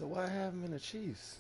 So why have him in the Chiefs?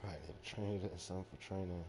Probably need to train it something for training.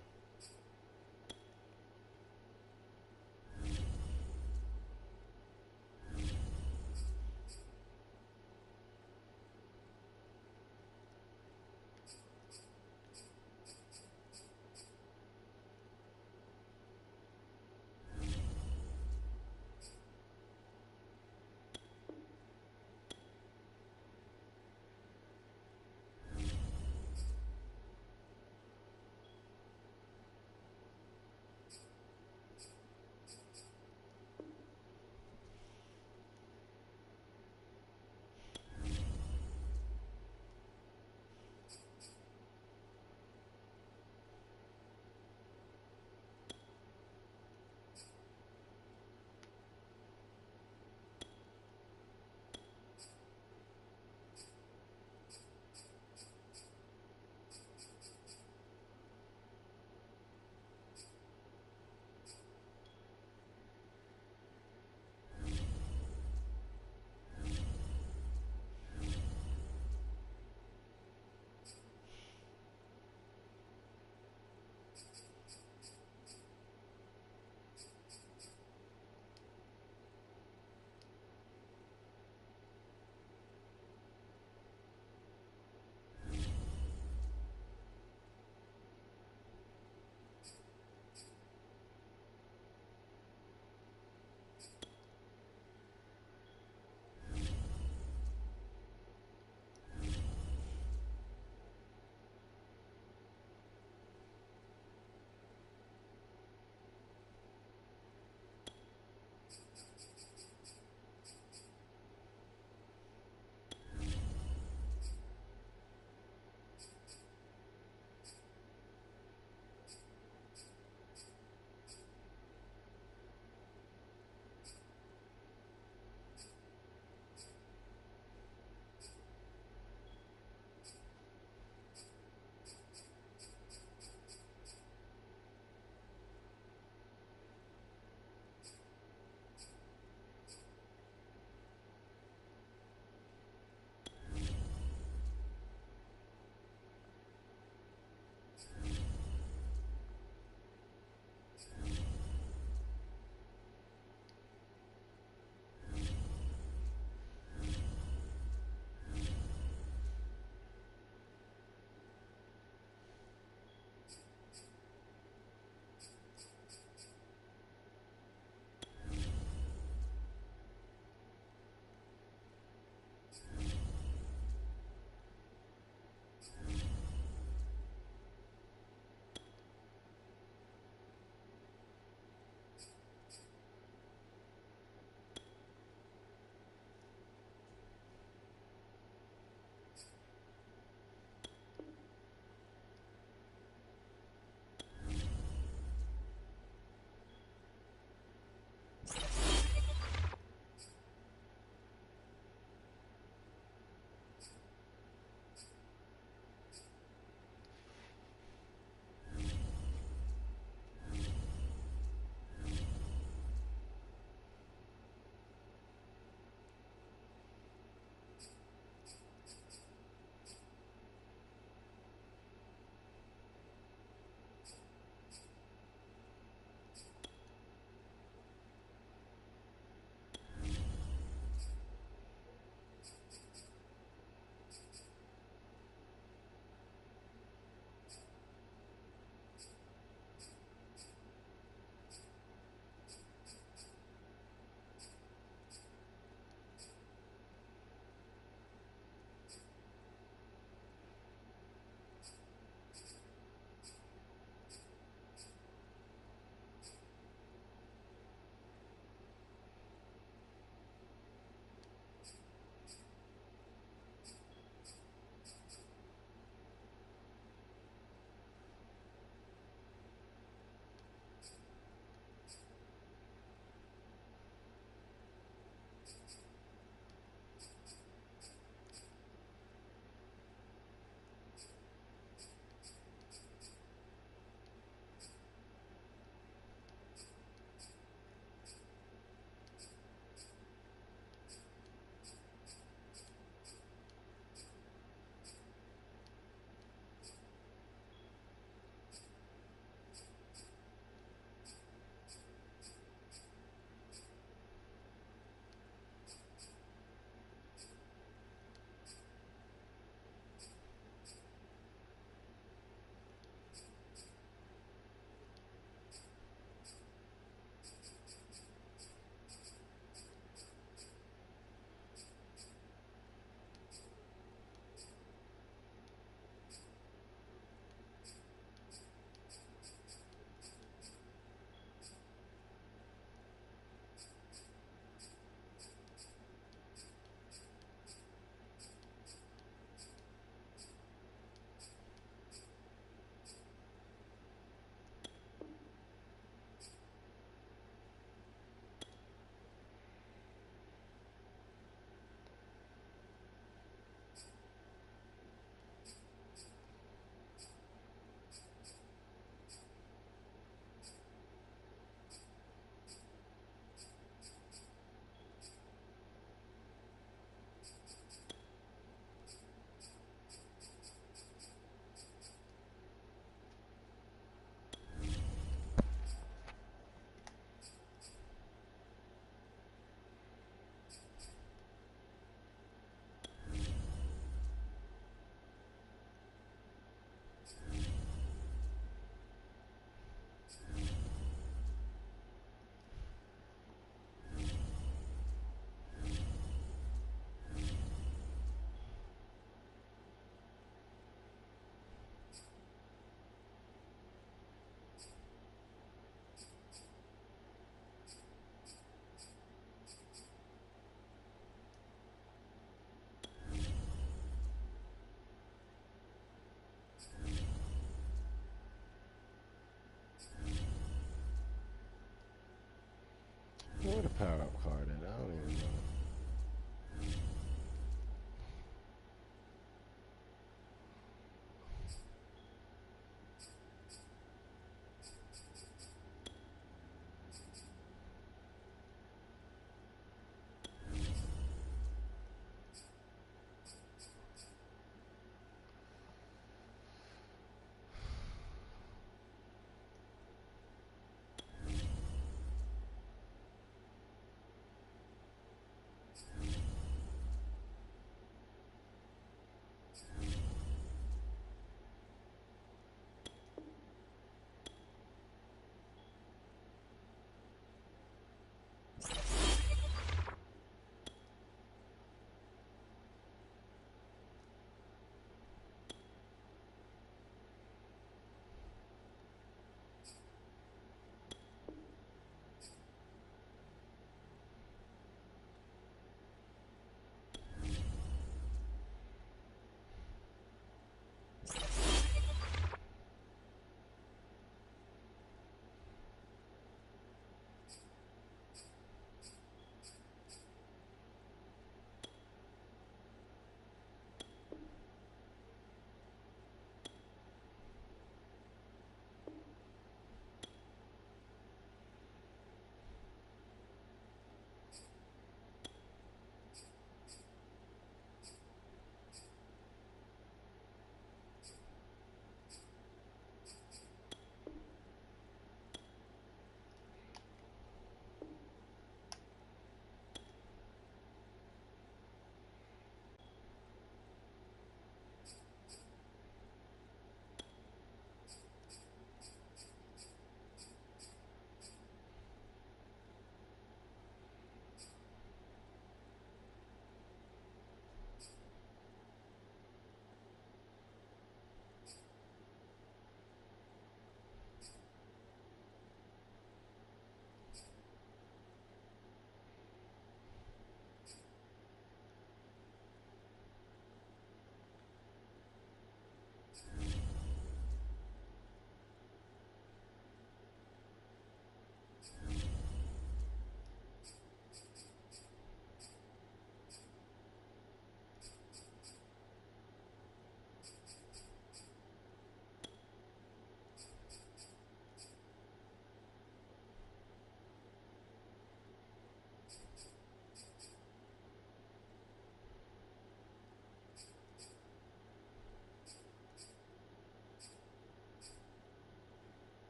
power up card at? I don't even know.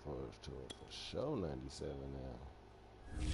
Force Tour for sure 97 now.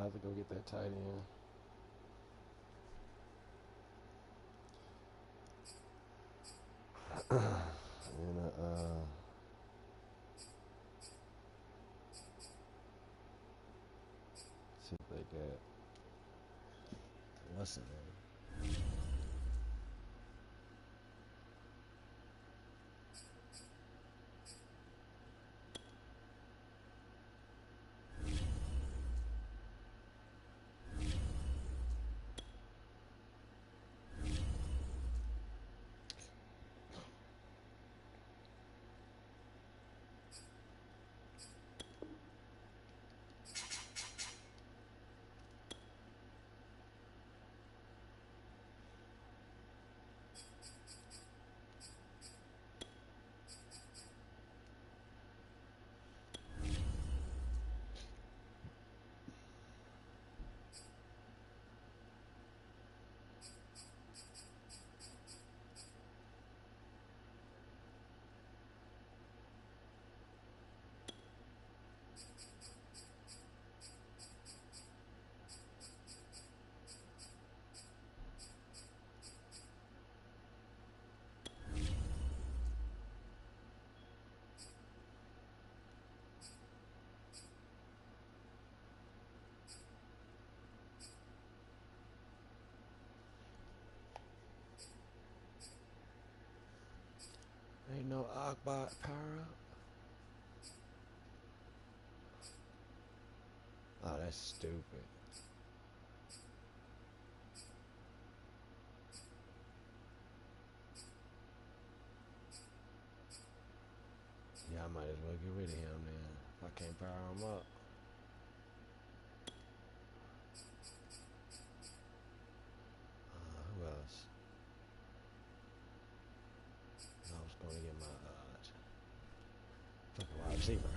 about to go get that tight end. And see if they got what's the name? Ain't no Ogbot power up. Oh, that's stupid. Yeah, I might as well get rid of him then. If I can't power him up. Who else? I was going to get my fucking wide receiver.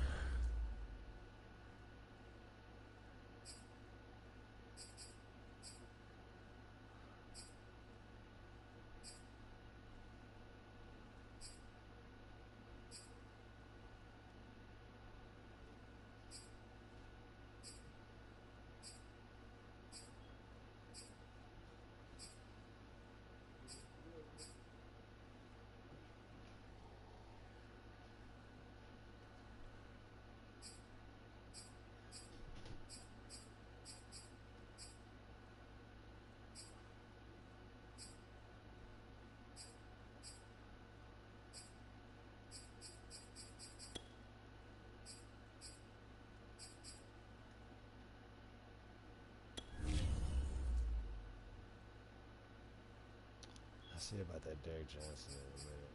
I'll see about that Derrick Johnson in a minute.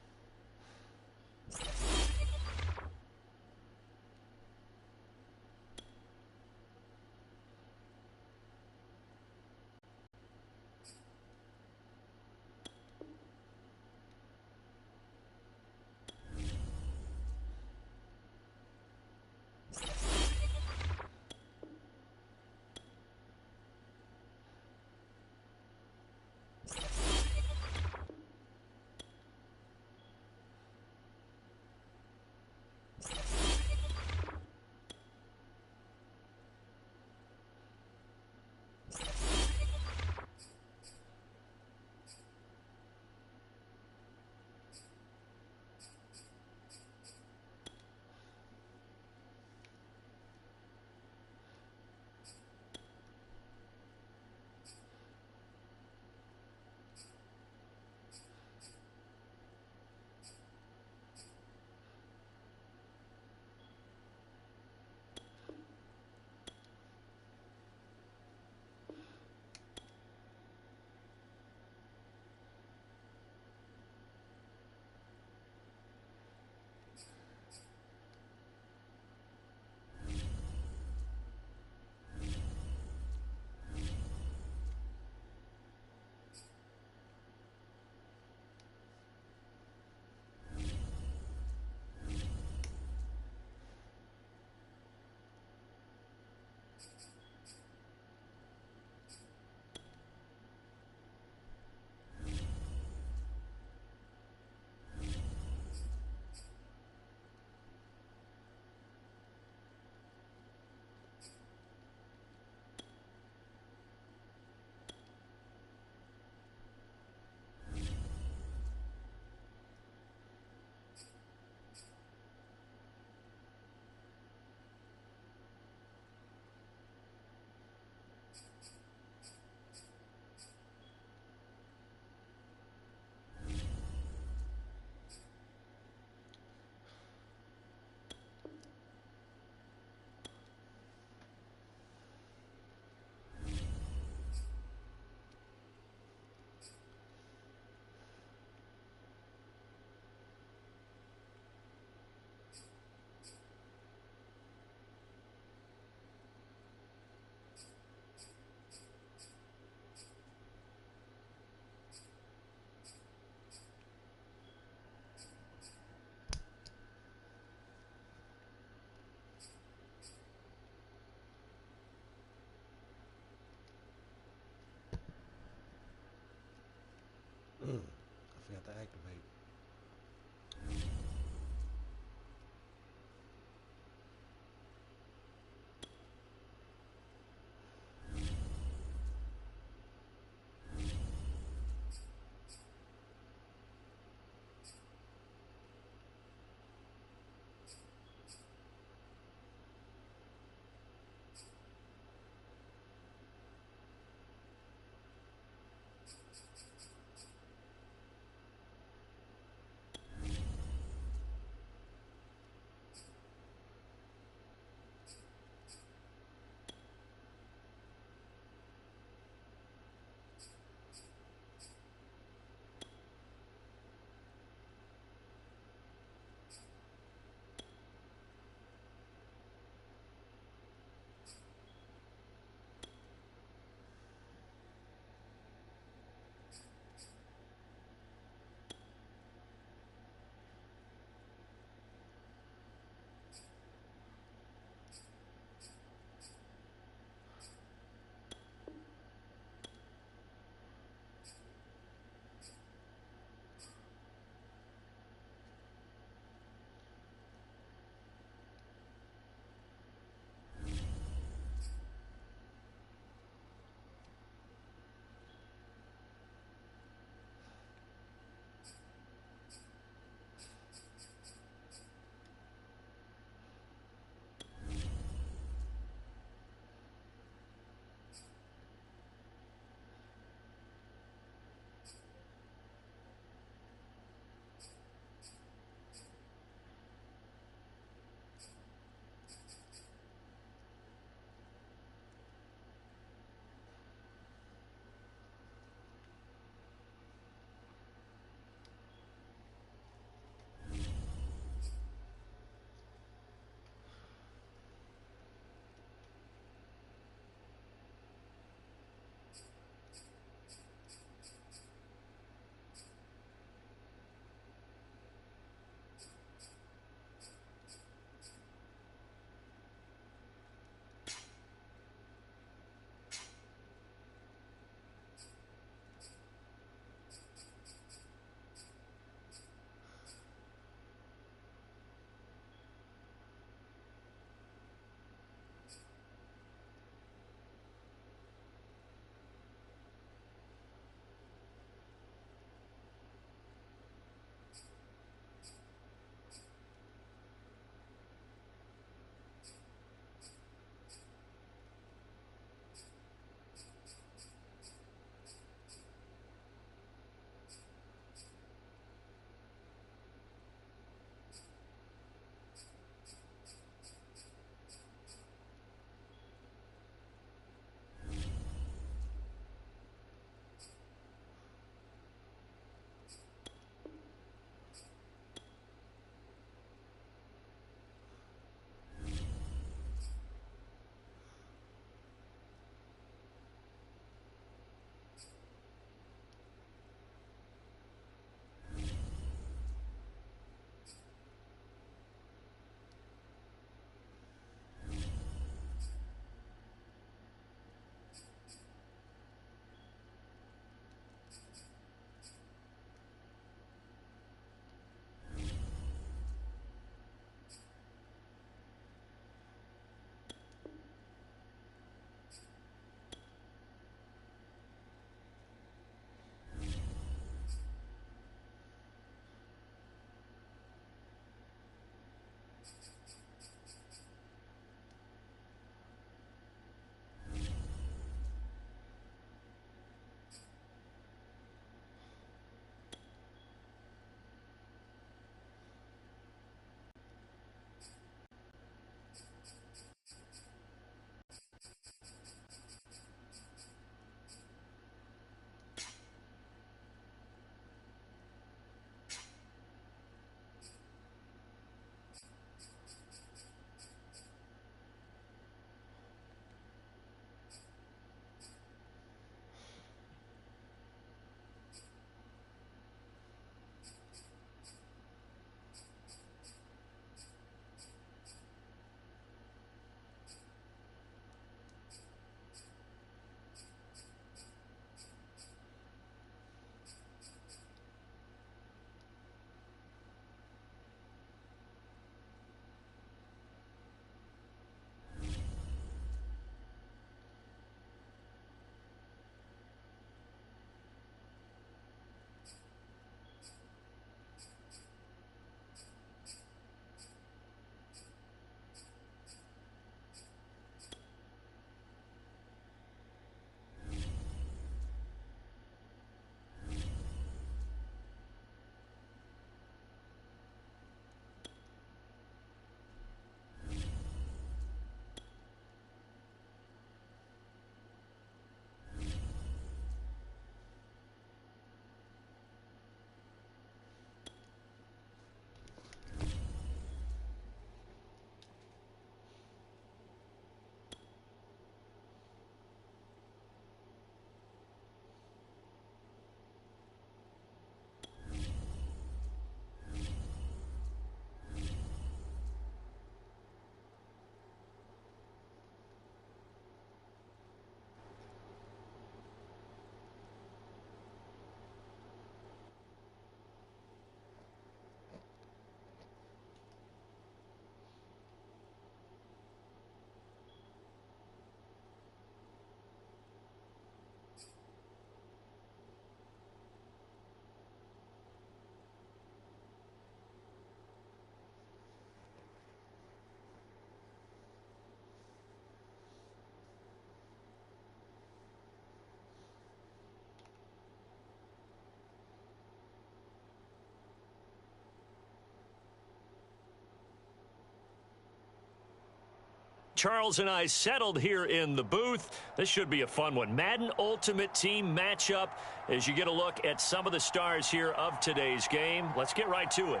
Charles and I settled here in the booth. This should be a fun one. Madden Ultimate Team matchup as you get a look at some of the stars here of today's game. Let's get right to it.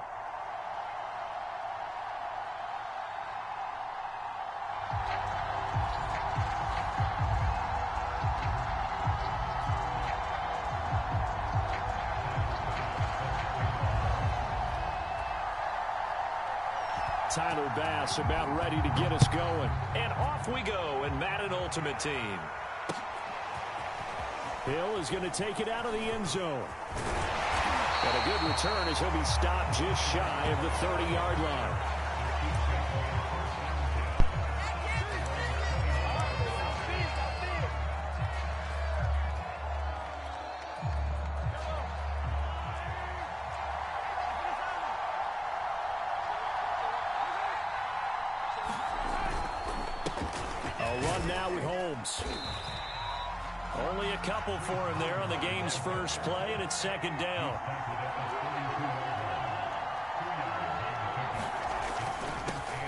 Tyler Bass about ready to get us going. And off we go in Madden Ultimate Team. Hill is going to take it out of the end zone. Got a good return as he'll be stopped just shy of the 30-yard line. Run now with Holmes. Only a couple for him there on the game's first play, and it's second down.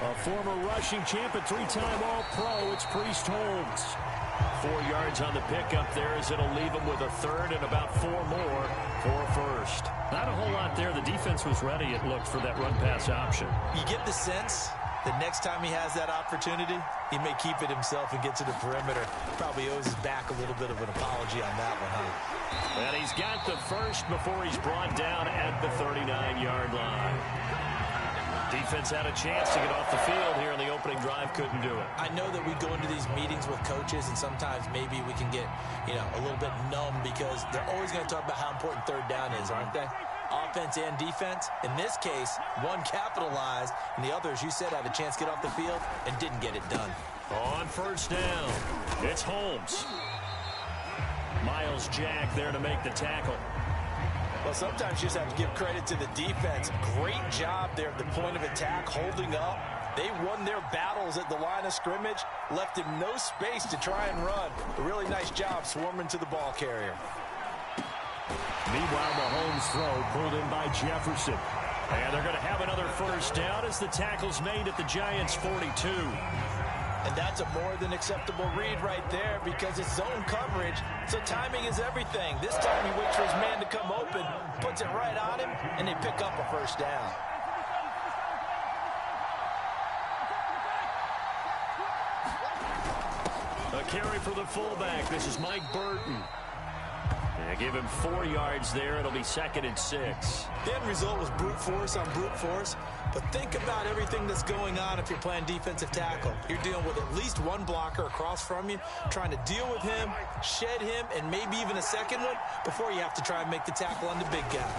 A former rushing champ, a three-time All-Pro, it's Priest Holmes. 4 yards on the pickup there as it'll leave him with a third and about 4 more for a first. Not a whole lot there. The defense was ready, it looked, for that run-pass option. You get the sense the next time he has that opportunity, he may keep it himself and get to the perimeter. Probably owes his back a little bit of an apology on that one, huh? And he's got the first before he's brought down at the 39-yard line. Defense had a chance to get off the field here in the opening drive, couldn't do it. I know that we go into these meetings with coaches, and sometimes maybe we can get, a little bit numb because they're always going to talk about how important third down is, aren't they? Offense and defense. In this case, one capitalized, and the other, as you said, had a chance to get off the field and didn't get it done. On first down, it's Holmes. Miles Jack there to make the tackle. Well, sometimes you just have to give credit to the defense. Great job there at the point of attack, holding up. They won their battles at the line of scrimmage, left him no space to try and run. A really nice job swarming to the ball carrier. Meanwhile, Mahomes' throw pulled in by Jefferson. And they're going to have another first down as the tackle's made at the Giants' 42. And that's a more than acceptable read right there because it's zone coverage, so timing is everything. This time he waits for his man to come open, puts it right on him, and they pick up a first down. A carry for the fullback. This is Mike Burton. And give him 4 yards there. It'll be second and 6. The end result was brute force on brute force. But think about everything that's going on if you're playing defensive tackle. You're dealing with at least one blocker across from you, trying to deal with him, shed him, and maybe even a second one before you have to try and make the tackle on the big guy.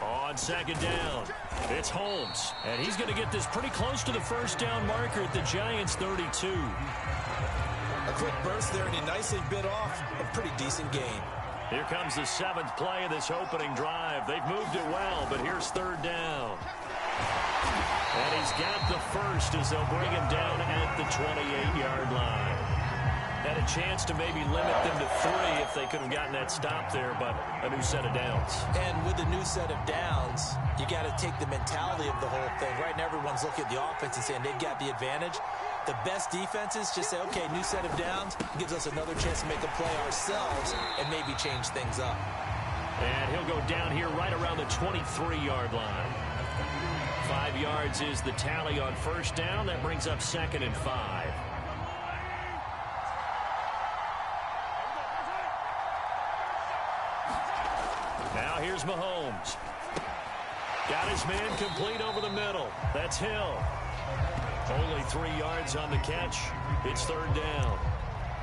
On second down, it's Holmes. And he's going to get this pretty close to the first down marker at the Giants' 32. A quick burst there, and he nicely bit off a pretty decent gain. Here comes the 7th play of this opening drive. They've moved it well, but here's third down. And he's got the first as they'll bring him down at the 28-yard line. Had a chance to maybe limit them to 3 if they could have gotten that stop there, but a new set of downs. And with a new set of downs, you got to take the mentality of the whole thing. Right now, everyone's looking at the offense and saying they've got the advantage. The best defenses just say, okay, new set of downs, gives us another chance to make a play ourselves and maybe change things up. And he'll go down here right around the 23-yard line. 5 yards is the tally on first down. That brings up second and 5. Now here's Mahomes. Got his man complete over the middle. That's Hill. Only 3 yards on the catch. It's third down.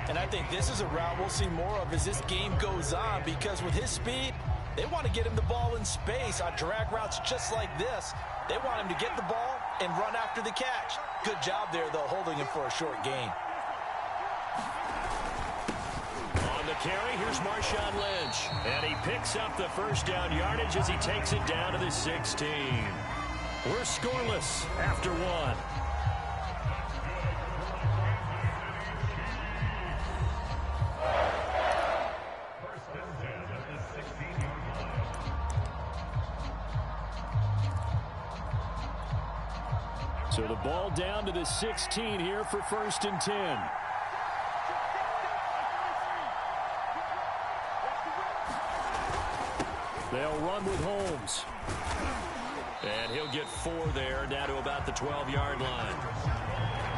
And I think this is a route we'll see more of as this game goes on because with his speed, they want to get him the ball in space on drag routes just like this. They want him to get the ball and run after the catch. Good job there, though, holding him for a short gain. On the carry, here's Marshawn Lynch. And he picks up the first down yardage as he takes it down to the 16. We're scoreless after 1. So the ball down to the 16 here for 1st and 10. They'll run with Holmes. And he'll get 4 there, down to about the 12-yard line.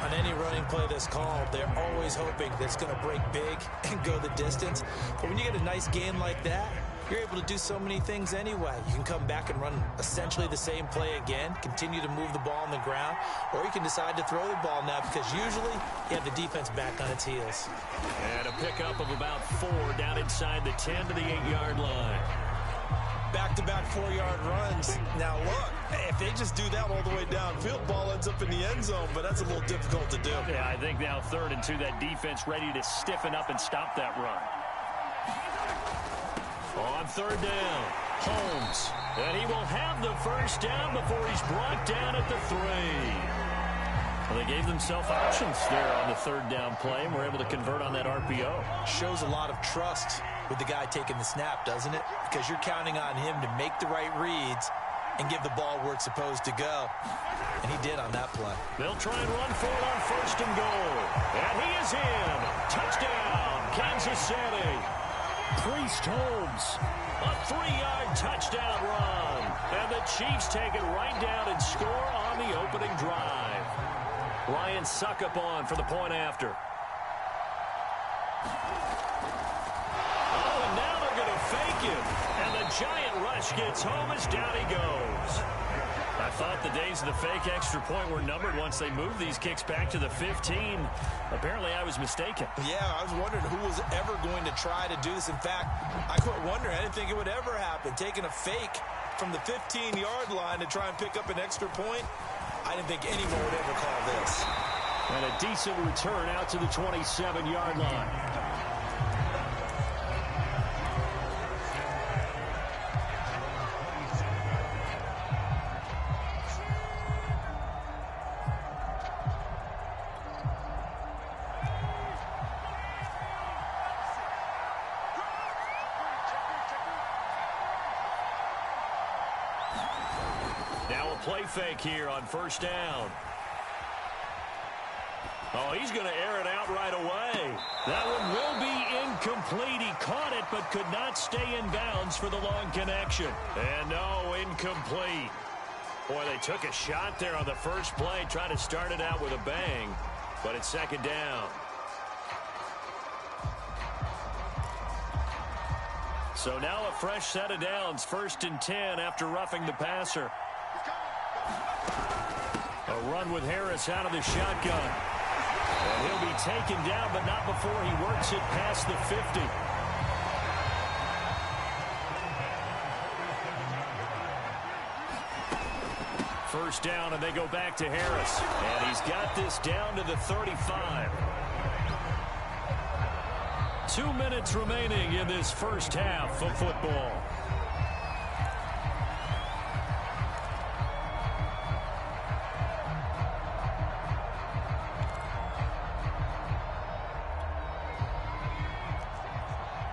On any running play that's called, they're always hoping that it's going to break big and go the distance. But when you get a nice gain like that, you're able to do so many things anyway. You can come back and run essentially the same play again, continue to move the ball on the ground, or you can decide to throw the ball now because usually you have the defense back on its heels. And a pickup of about 4 down inside the 10 to the 8-yard line. Back-to-back 4-yard runs. Now, look, if they just do that all the way downfield, ball ends up in the end zone, but that's a little difficult to do. Yeah, I think now 3rd and 2, that defense ready to stiffen up and stop that run. On 3rd down, Holmes. And he will have the 1st down before he's brought down at the 3. Well, they gave themselves options there on the 3rd down play, and were able to convert on that RPO. Shows a lot of trust with the guy taking the snap, doesn't it? Because you're counting on him to make the right reads and give the ball where it's supposed to go. And he did on that play. They'll try and run for it on 1st and goal. And he is in. Touchdown, Kansas City. Priest Holmes. A 3-yard touchdown run. And the Chiefs take it right down and score on the opening drive. Ryan Suckup on for the point after. Oh, and now they're going to fake him. And the giant rush gets home as down he goes. I thought the days of the fake extra point were numbered once they moved these kicks back to the 15. Apparently, I was mistaken. Yeah, I was wondering who was ever going to try to do this. In fact, I quit wondering. I didn't think it would ever happen. Taking a fake from the 15-yard line to try and pick up an extra point, I didn't think anyone would ever call this. And a decent return out to the 27-yard line. Now a play fake here on 1st down. Oh, he's going to air it out right away. That one will be incomplete. He caught it but could not stay in bounds for the long connection. And no, incomplete. Boy, they took a shot there on the first play, trying to start it out with a bang, but it's 2nd down. So now a fresh set of downs, 1st and 10 after roughing the passer. A run with Harris out of the shotgun. And he'll be taken down, but not before he works it past the 50. First down, and they go back to Harris. And he's got this down to the 35. 2 minutes remaining in this first half of football.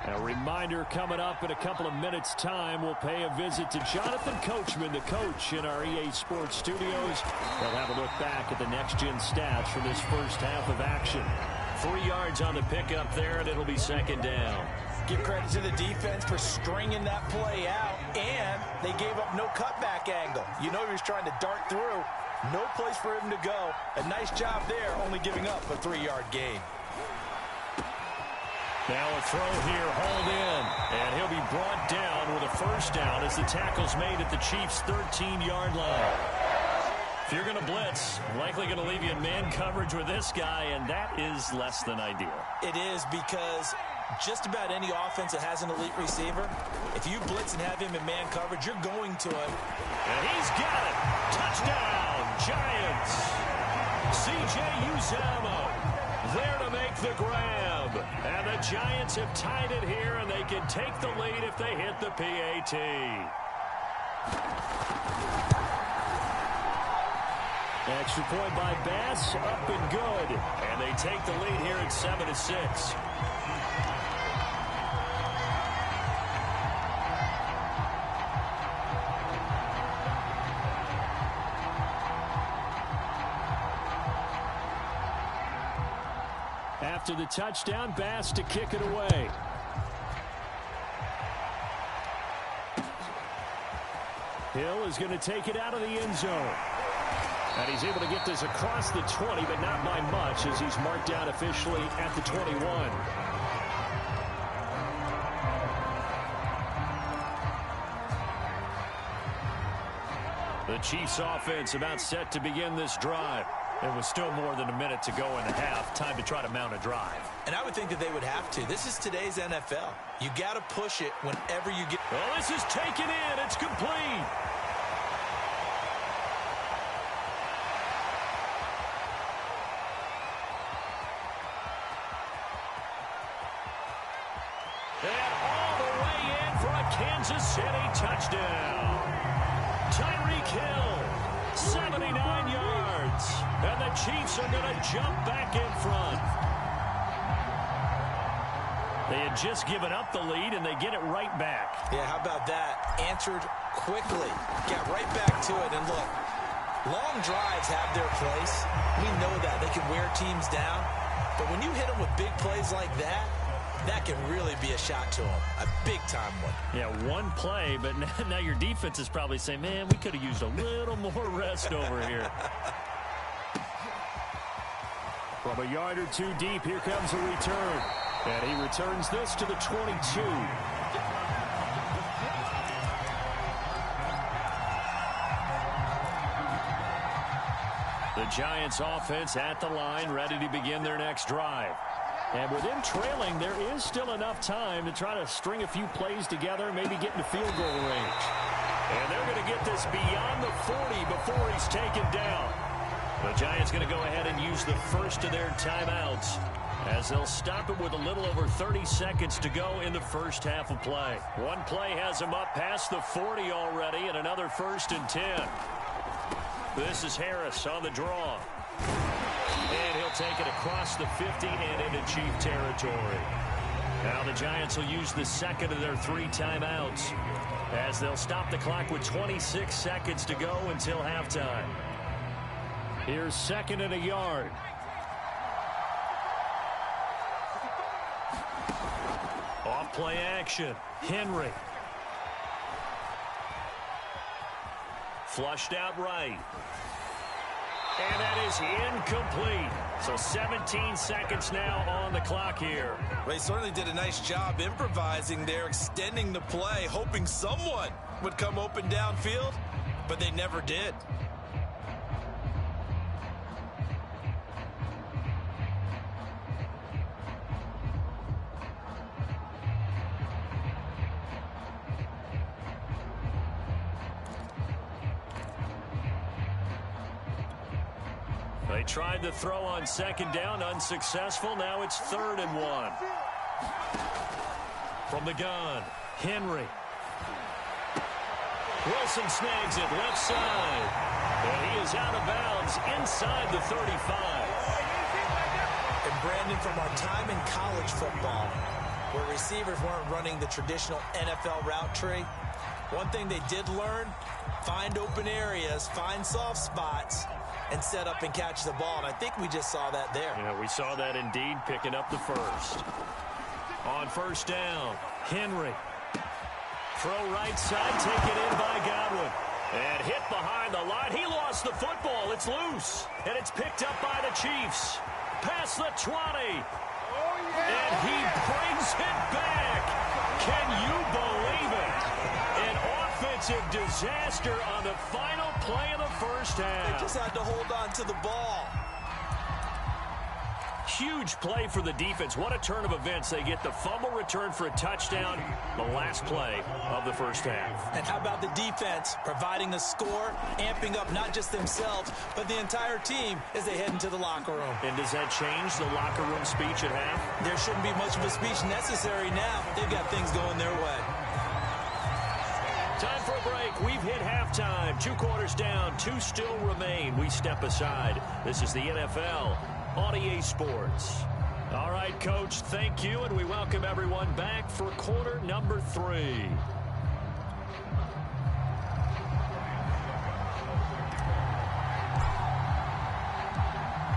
A reminder coming up in a couple of minutes' time. We'll pay a visit to Jonathan Coachman, the coach in our EA Sports studios. We'll have a look back at the next-gen stats from this first half of action. 3 yards on the pickup there, and it'll be 2nd down. Give credit to the defense for stringing that play out, and they gave up no cutback angle. You know he was trying to dart through. No place for him to go. A nice job there, only giving up a 3-yard gain. Now a throw here, hauled in, and he'll be brought down with a 1st down as the tackle's made at the Chiefs' 13-yard line. If you're going to blitz, likely going to leave you in man coverage with this guy, and that is less than ideal. It is, because just about any offense that has an elite receiver, if you blitz and have him in man coverage, you're going to him. And he's got it. Touchdown, Giants. C.J. Uzomah there to make the grab. And the Giants have tied it here, and they can take the lead if they hit the PAT. Extra point by Bass, up and good. And they take the lead here at 7-6. to the touchdown. Bass to kick it away. Hill is going to take it out of the end zone. And he's able to get this across the 20, but not by much, as he's marked down officially at the 21. The Chiefs offense about set to begin this drive. It was still more than a minute to go in the half. Time to try to mount a drive. And I would think that they would have to. This is today's NFL. You got to push it whenever you get. Oh, this is taken in. It's complete. And all the way in for a Kansas City touchdown. Tyreek Hill, 79 yards. And the Chiefs are going to jump back in front. They had just given up the lead, and they get it right back. Yeah, how about that? Answered quickly. Got right back to it. And look, long drives have their place. We know that. They can wear teams down. But when you hit them with big plays like that, that can really be a shot to them. A big-time one. Yeah, one play, but now your defense is probably saying, man, we could have used a little more rest over here. From a yard or two deep, here comes a return. And he returns this to the 22. The Giants offense at the line, ready to begin their next drive. And with them trailing, there is still enough time to try to string a few plays together, maybe get into field goal range. And they're going to get this beyond the 40 before he's taken down. The Giants going to go ahead and use the first of their timeouts, as they'll stop it with a little over 30 seconds to go in the first half of play. One play has him up past the 40 already, and another 1st and 10. This is Harris on the draw. And he'll take it across the 50 and into Chief territory. Now the Giants will use the second of their 3 timeouts, as they'll stop the clock with 26 seconds to go until halftime. Here's 2nd and a yard. Off play action. Henry. Flushed out right. And that is incomplete. So 17 seconds now on the clock here. They certainly did a nice job improvising there, extending the play, hoping someone would come open downfield, but they never did. They tried the throw on 2nd down, unsuccessful. Now it's 3rd and 1. From the gun, Henry. Wilson snags it left side. And he is out of bounds inside the 35. And Brandon, from our time in college football, where receivers weren't running the traditional NFL route tree, one thing they did learn, find open areas, find soft spots, and set up and catch the ball. And I think we just saw that there. Yeah, we saw that indeed, picking up the first. On 1st down, Henry. Throw right side, taken in by Godwin. And hit behind the line. He lost the football. It's loose. And it's picked up by the Chiefs. Past the 20. And he brings it back. Can you believe it? An offensive disaster on the final play of the first half. They just had to hold on to the ball. Huge play for the defense. What a turn of events. They get the fumble return for a touchdown, the last play of the first half. And how about the defense providing a score, amping up not just themselves, but the entire team as they head into the locker room. And does that change the locker room speech at half? There shouldn't be much of a speech necessary now. They've got things going their way. Time for a break. We've hit halftime. 2 quarters down. 2 still remain. We step aside. This is the NFL on EA Sports. All right, Coach, thank you, and we welcome everyone back for quarter number 3.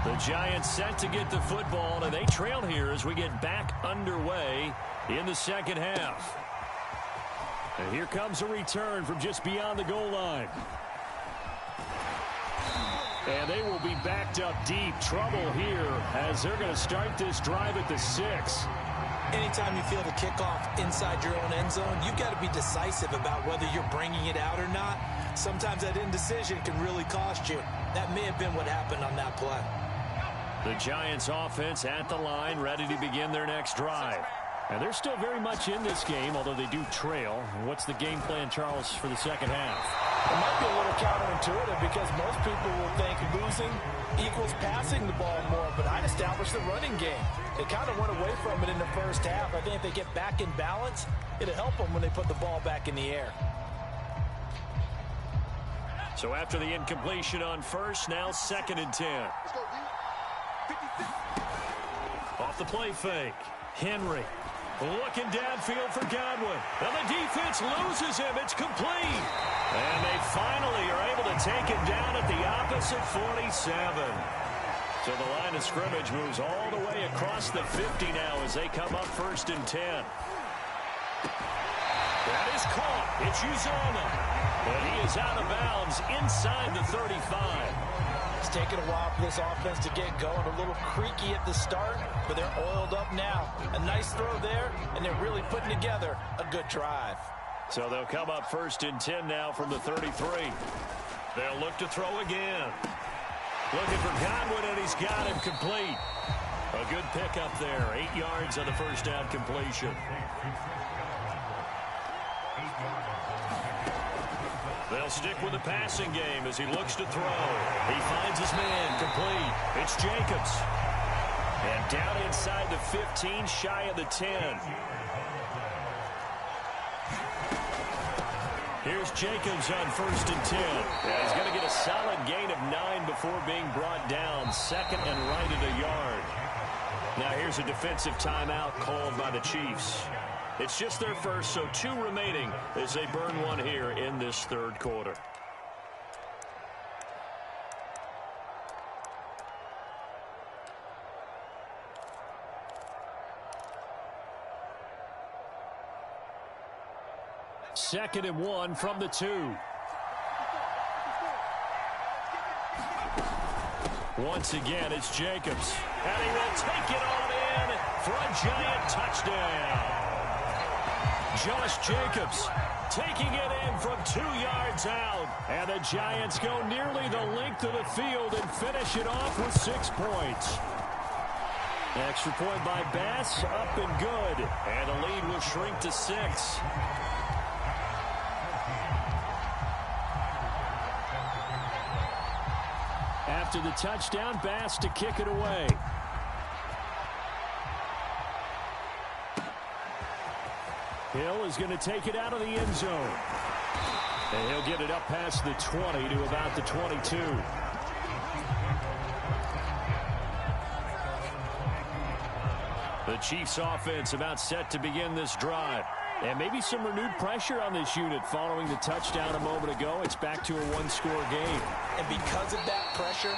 The The Giants set to get the football, and they trail here as we get back underway in the second half. And here comes a return from just beyond the goal line. And they will be backed up deep. Trouble here as they're going to start this drive at the 6. Anytime you feel the kickoff inside your own end zone, you've got to be decisive about whether you're bringing it out or not. Sometimes that indecision can really cost you. That may have been what happened on that play. The Giants offense at the line, ready to begin their next drive. And they're still very much in this game, although they do trail. What's the game plan, Charles, for the second half? It might be a little counterintuitive because most people will think losing equals passing the ball more, but I'd establish the running game. They kind of went away from it in the first half. I think if they get back in balance, it'll help them when they put the ball back in the air. So after the incompletion on first, now 2nd and 10. Off the play fake. Henry looking downfield for Godwin. And the defense loses him. It's complete. And they finally are able to take him down at the opposite 47. So the line of scrimmage moves all the way across the 50 now as they come up 1st and 10. That is caught. It's Uzoma. But he is out of bounds inside the 35. It's taken a while for this offense to get going. A little creaky at the start, but they're oiled up now. A nice throw there, and they're really putting together a good drive. So they'll come up 1st and 10 now from the 33. They'll look to throw again. Looking for Godwin, and he's got him complete. A good pickup there. 8 yards on the first down completion. They'll stick with the passing game as he looks to throw. He finds his man complete. It's Jacobs. And down inside the 15, shy of the 10. Here's Jacobs on 1st and 10. Yeah, he's going to get a solid gain of 9 before being brought down. 2nd and right at a yard. Now here's a defensive timeout called by the Chiefs. It's just their first, so 2 remaining as they burn one here in this 3rd quarter. Second and 1 from the 2. Once again, it's Jacobs. And he will take it on in for a Giant touchdown. Josh Jacobs taking it in from 2 yards out. And the Giants go nearly the length of the field and finish it off with 6 points. Extra point by Bass, up and good. And the lead will shrink to 6. After the touchdown, Bass to kick it away. Hill is going to take it out of the end zone. And he'll get it up past the 20 to about the 22. The Chiefs offense about set to begin this drive. And maybe some renewed pressure on this unit following the touchdown a moment ago. It's back to a 1-score game. And because of that pressure,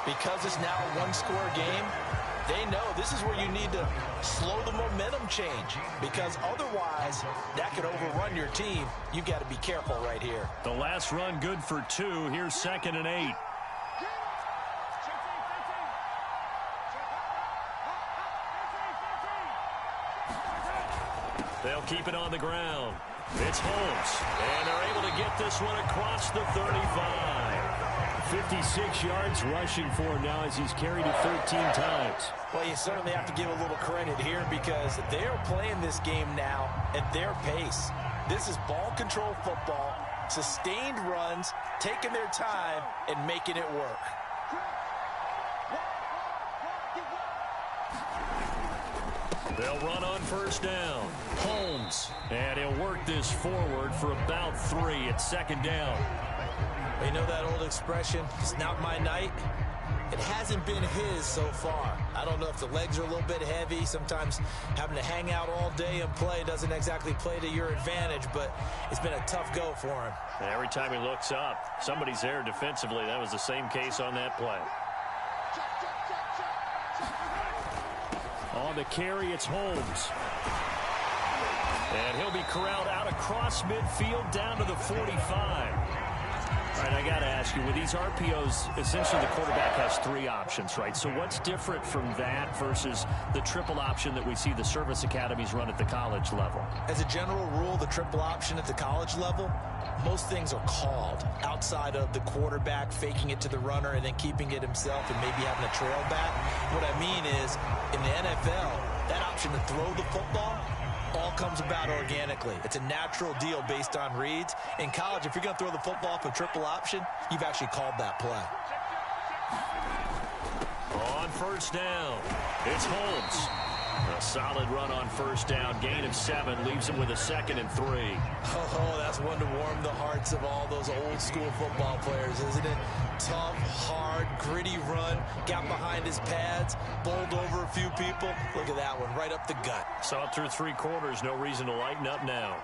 because it's now a 1-score game, they know this is where you need to slow the momentum change, because otherwise that could overrun your team. You've got to be careful right here. The last run good for 2. Here's 2nd and 8. They'll keep it on the ground. It's Holmes, and they're able to get this one across the 35. 56 yards rushing for him now as he's carried it 13 times. Well, you certainly have to give a little credit here because they're playing this game now at their pace. This is ball control football, sustained runs, taking their time, and making it work. They'll run on 1st down. Holmes, and he'll work this forward for about 3 at 2nd down. You know that old expression, it's not my night? It hasn't been his so far. I don't know if the legs are a little bit heavy. Sometimes having to hang out all day and play doesn't exactly play to your advantage, but it's been a tough go for him. And every time he looks up, somebody's there defensively. That was the same case on that play. On the carry, it's Holmes. And he'll be corralled out across midfield down to the 45. All right, I got to ask you, with these RPOs, essentially the quarterback has 3 options, right? So what's different from that versus the triple option that we see the service academies run at the college level? As a general rule, the triple option at the college level, most things are called outside of the quarterback faking it to the runner and then keeping it himself and maybe having a trail back. What I mean is, in the NFL, that option to throw the football all comes about organically. It's a natural deal based on reads. In college, if you're going to throw the football for triple option, you've actually called that play. On first down, it's Holmes. A solid run on first down. Gain of 7 leaves him with a 2nd and 3. Oh, that's one to warm the hearts of all those old school football players, isn't it? Tough, hard, gritty run. Got behind his pads, bowled over a few people. Look at that one, right up the gut. Saw it through 3 quarters. No reason to lighten up now.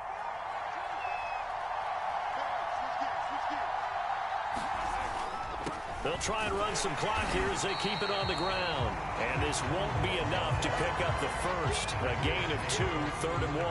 They'll try and run some clock here as they keep it on the ground. And this won't be enough to pick up the first. A gain of 2, 3rd and 1.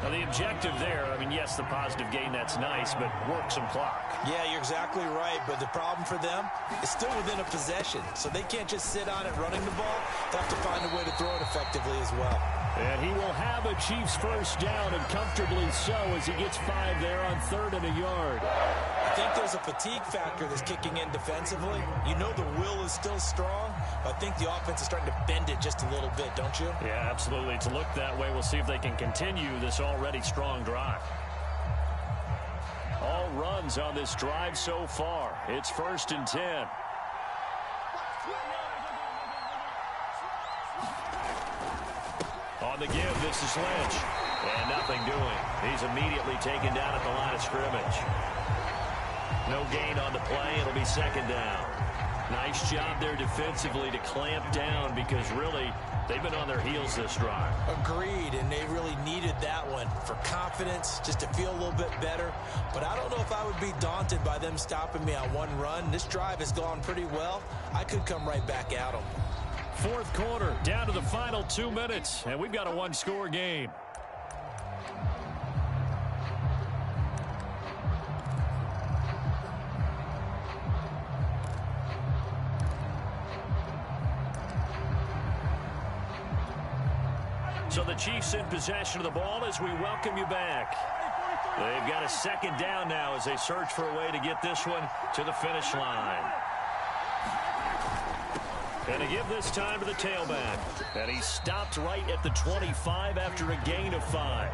Now, the objective there, I mean, yes, the positive gain, that's nice, but work some clock. Yeah, you're exactly right, but the problem for them is still within a possession, so they can't just sit on it running the ball. They have to find a way to throw it effectively as well. And he will have a Chiefs first down, and comfortably so, as he gets 5 there on 3rd and a yard. I think there's a fatigue factor that's kicking in defensively. You know the will is still strong, but I think the offense is starting to bend it just a little bit, don't you? Yeah, absolutely. To look that way, we'll see if they can continue this already strong drive. All runs on this drive so far. It's 1st and 10. On the give, this is Lynch. And nothing doing. He's immediately taken down at the line of scrimmage. No gain on the play. It'll be 2nd down. Nice job there defensively to clamp down because really they've been on their heels this drive. Agreed, and they really needed that one for confidence, just to feel a little bit better. But I don't know if I would be daunted by them stopping me on one run. This drive has gone pretty well. I could come right back at them. 4th quarter, down to the final 2 minutes, and we've got a 1-score game. So the Chiefs in possession of the ball as we welcome you back. They've got a 2nd down now as they search for a way to get this one to the finish line. And to give this time to the tailback. And he stopped right at the 25 after a gain of 5.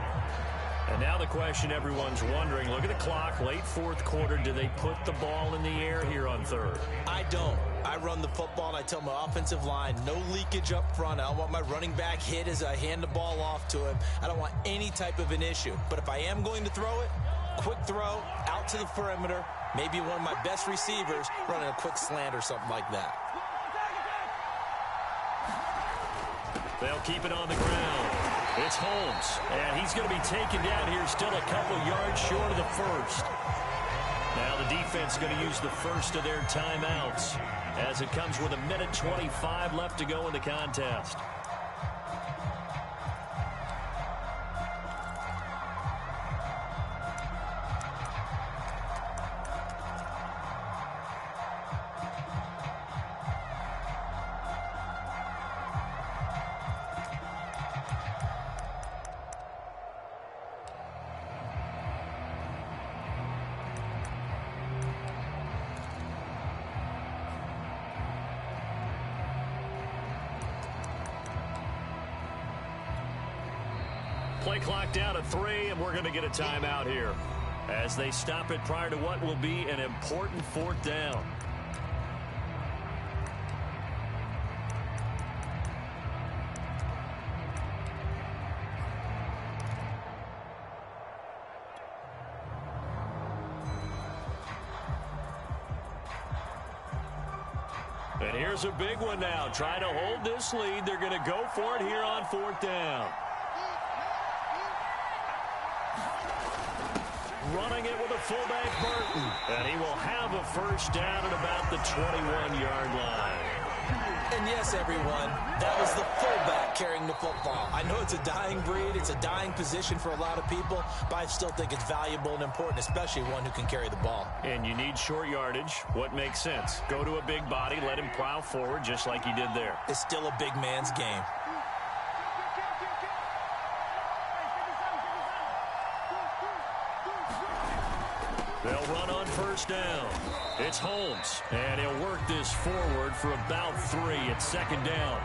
And now the question everyone's wondering, look at the clock, late 4th quarter, do they put the ball in the air here on 3rd? I don't. I run the football and I tell my offensive line, no leakage up front. I don't want my running back hit as I hand the ball off to him. I don't want any type of an issue. But if I am going to throw it, quick throw, out to the perimeter, maybe one of my best receivers running a quick slant or something like that. They'll keep it on the ground. It's Holmes, and he's going to be taken down here still a couple yards short of the first. Now the defense going to use the first of their timeouts as it comes with 1:25 left to go in the contest. Play clock down to 3, and we're going to get a timeout here as they stop it prior to what will be an important 4th down. And here's a big one now. Trying to hold this lead. They're going to go for it here on 4th down. Running it with a fullback, Burton. And he will have a first down at about the 21-yard line. And yes, everyone, that was the fullback carrying the football. I know it's a dying breed, it's a dying position for a lot of people, but I still think it's valuable and important, especially one who can carry the ball. And you need short yardage. What makes sense? Go to a big body, let him plow forward just like he did there. It's still a big man's game. They'll run on first down. It's Holmes, and he'll work this forward for about 3. It's second down.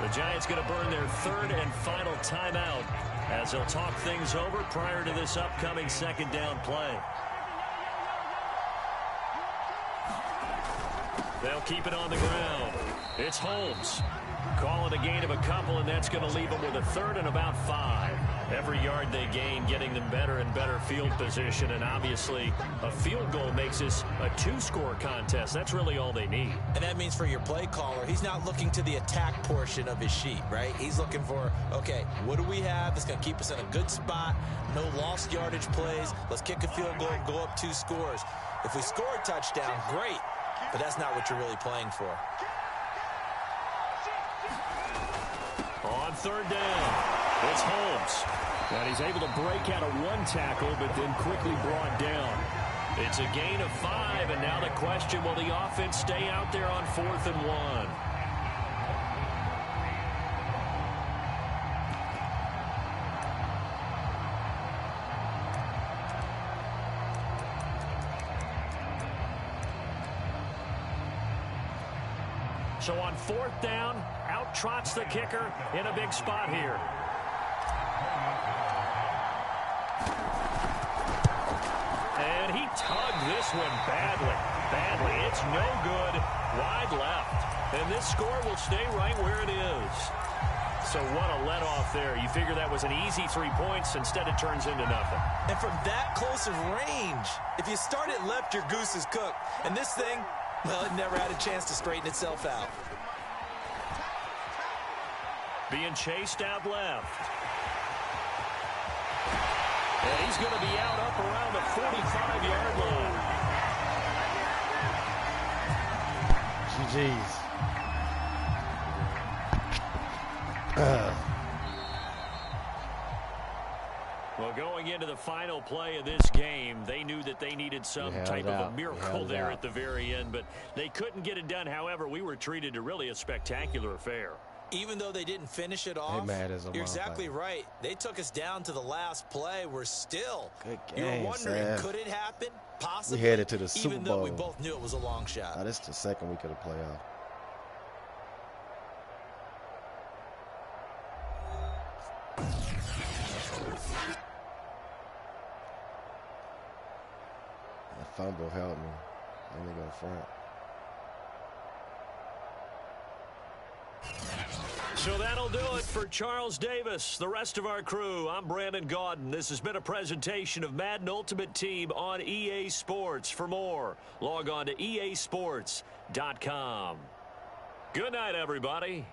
The Giants going to burn their third and final timeout as they'll talk things over prior to this upcoming second down play. They'll keep it on the ground. It's Holmes. Call it a gain of a couple, and that's going to leave them with a third and about 5. Every yard they gain getting them better and better field position, and obviously a field goal makes this a 2-score contest. That's really all they need. And that means for your play caller, he's not looking to the attack portion of his sheet, right? He's looking for, okay, what do we have that's going to keep us in a good spot? No lost yardage plays. Let's kick a field goal and go up 2 scores. If we score a touchdown, great, but that's not what you're really playing for. On third down, it's Holmes. And he's able to break out of 1 tackle, but then quickly brought down. It's a gain of 5, and now the question, will the offense stay out there on 4th and 1? So on 4th down, out trots the kicker in a big spot here. And he tugged this one badly. It's no good. Wide left. And this score will stay right where it is. So what a let-off there. You figure that was an easy 3 points. Instead, it turns into nothing. And from that close of range, if you start it left, your goose is cooked. And this thing, well, it never had a chance to straighten itself out. Being chased out left. And he's going to be out up around the 45-yard line. GG's. Well, going into the final play of this game, they knew that they needed some type of a miracle there at the very end, but they couldn't get it done. However, we were treated to really a spectacular affair. Even though they didn't finish it off, you're exactly right. They took us down to the last play. We're still, you're wondering, could it happen? Possibly. We headed to the Super Bowl. Even though we both knew it was a long shot. Oh, this is the second week of the playoff. That fumble helped me. Let me go front. So that'll do it for Charles Davis, the rest of our crew. I'm Brandon Gaudin. This has been a presentation of Madden Ultimate Team on EA Sports. For more, log on to easports.com. Good night, everybody.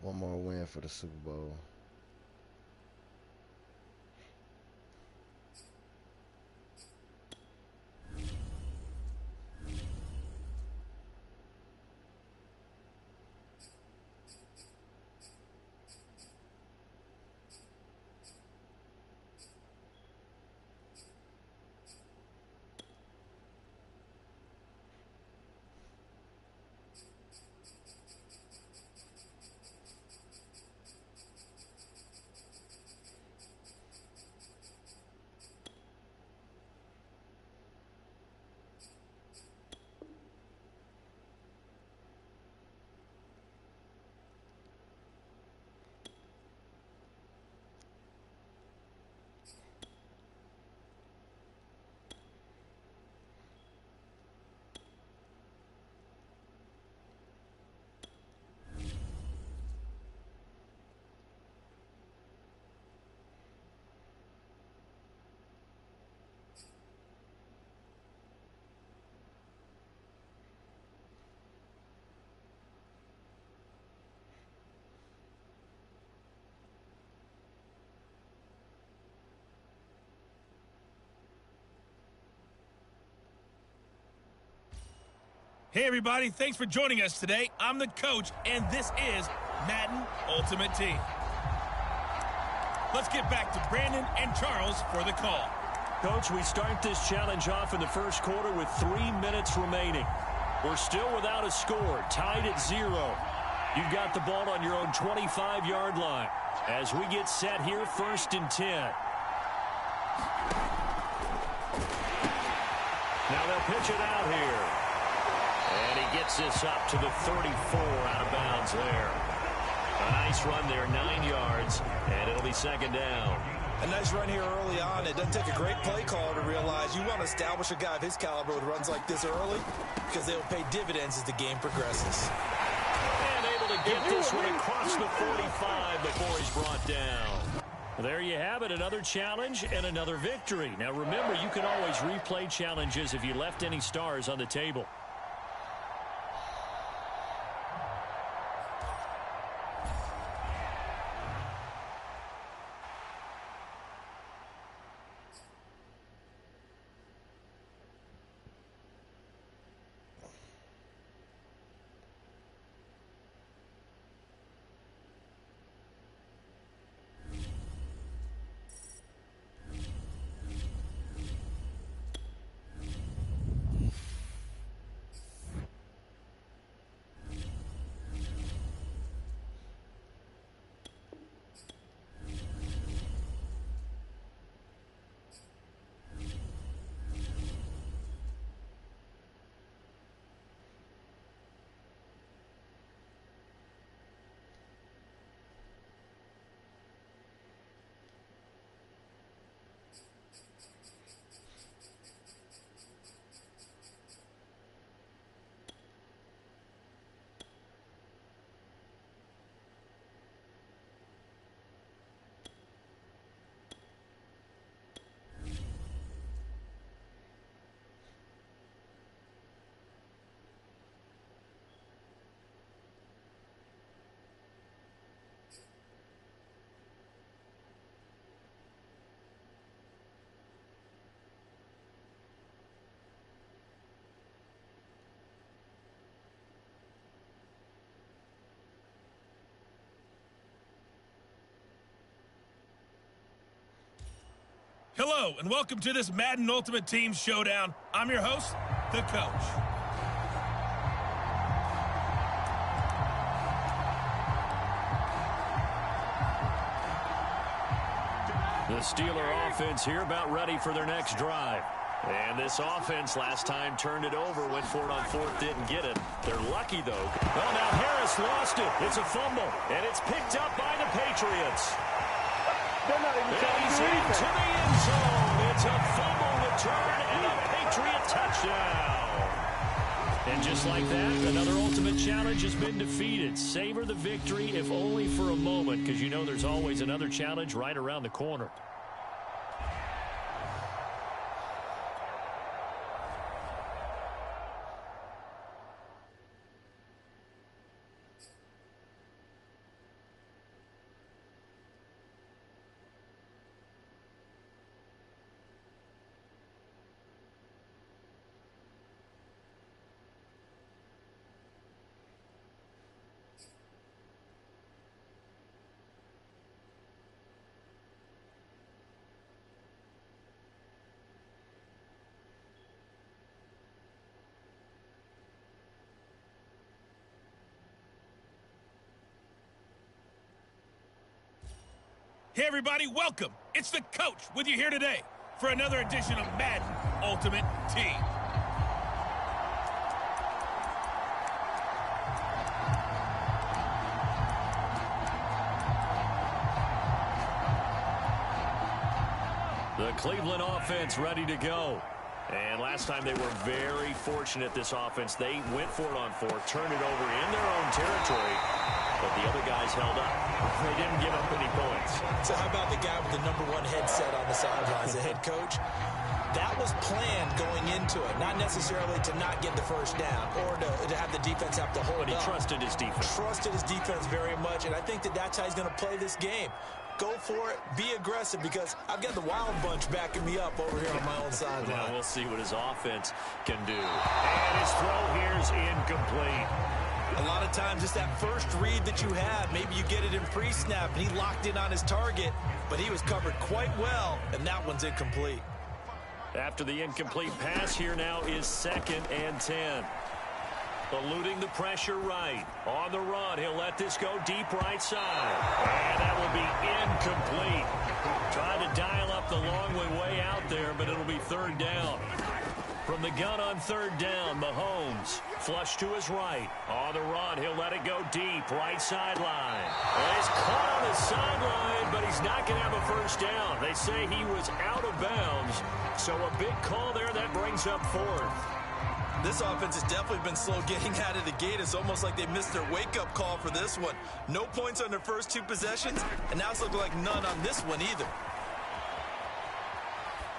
One more win for the Super Bowl. Hey everybody, thanks for joining us today. I'm the coach, and this is Madden Ultimate Team. Let's get back to Brandon and Charles for the call. Coach, we start this challenge off in the first quarter with 3 minutes remaining. We're still without a score, tied at 0. You've got the ball on your own 25-yard line. As we get set here, 1st and 10. Now they'll pitch it out here. And he gets this up to the 34, out of bounds there. A nice run there, 9 yards, and it'll be 2nd down. A nice run here early on. It doesn't take a great play caller to realize you want to establish a guy of his caliber with runs like this early because they'll pay dividends as the game progresses. And able to get this one across the 45 before he's brought down. There you have it, another challenge and another victory. Now remember, you can always replay challenges if you left any stars on the table. Hello, and welcome to this Madden Ultimate Team Showdown. I'm your host, the coach. The Steeler offense here about ready for their next drive. And this offense last time turned it over, went for it on 4th, didn't get it. They're lucky, though. Well, now Harris lost it. It's a fumble, and it's picked up by the Patriots. They're not even trying to He's do anything. into the end zone. It's a fumble return and a Patriot touchdown. And just like that, another ultimate challenge has been defeated. Savor the victory, if only for a moment, because you know there's always another challenge right around the corner. Hey everybody, welcome. It's the coach with you here today for another edition of Madden Ultimate Team. The Cleveland offense ready to go. And last time they were very fortunate, this offense. They went for it on fourth, turned it over in their own territory, but the other guys held up. They didn't give up any points. So how about the guy with the #1 headset on the sidelines, the head coach? That was planned going into it, not necessarily to not get the first down or to have the defense have to hold up. But he trusted his defense. Trusted his defense very much, and I think that's how he's going to play this game. Go for it, be aggressive, because I've got the wild bunch backing me up over here on my own sideline. Now we'll see what his offense can do. And his throw here is incomplete. A lot of times it's that first read that you have. Maybe you get it in pre-snap, and he locked in on his target, but he was covered quite well, and that one's incomplete. After the incomplete pass, here now is 2nd and 10. Eluding the pressure right. On the run, he'll let this go deep right side. And that will be incomplete. Trying to dial up the long way out there, but it'll be 3rd down. From the gun on 3rd down, Mahomes flush to his right. On the run, he'll let it go deep, right sideline. Well, he's caught on the sideline, but he's not going to have a first down. They say he was out of bounds, so a big call there that brings up 4th. This offense has definitely been slow getting out of the gate. It's almost like they missed their wake-up call for this one. No points on their first 2 possessions, and now it's looking like none on this one either.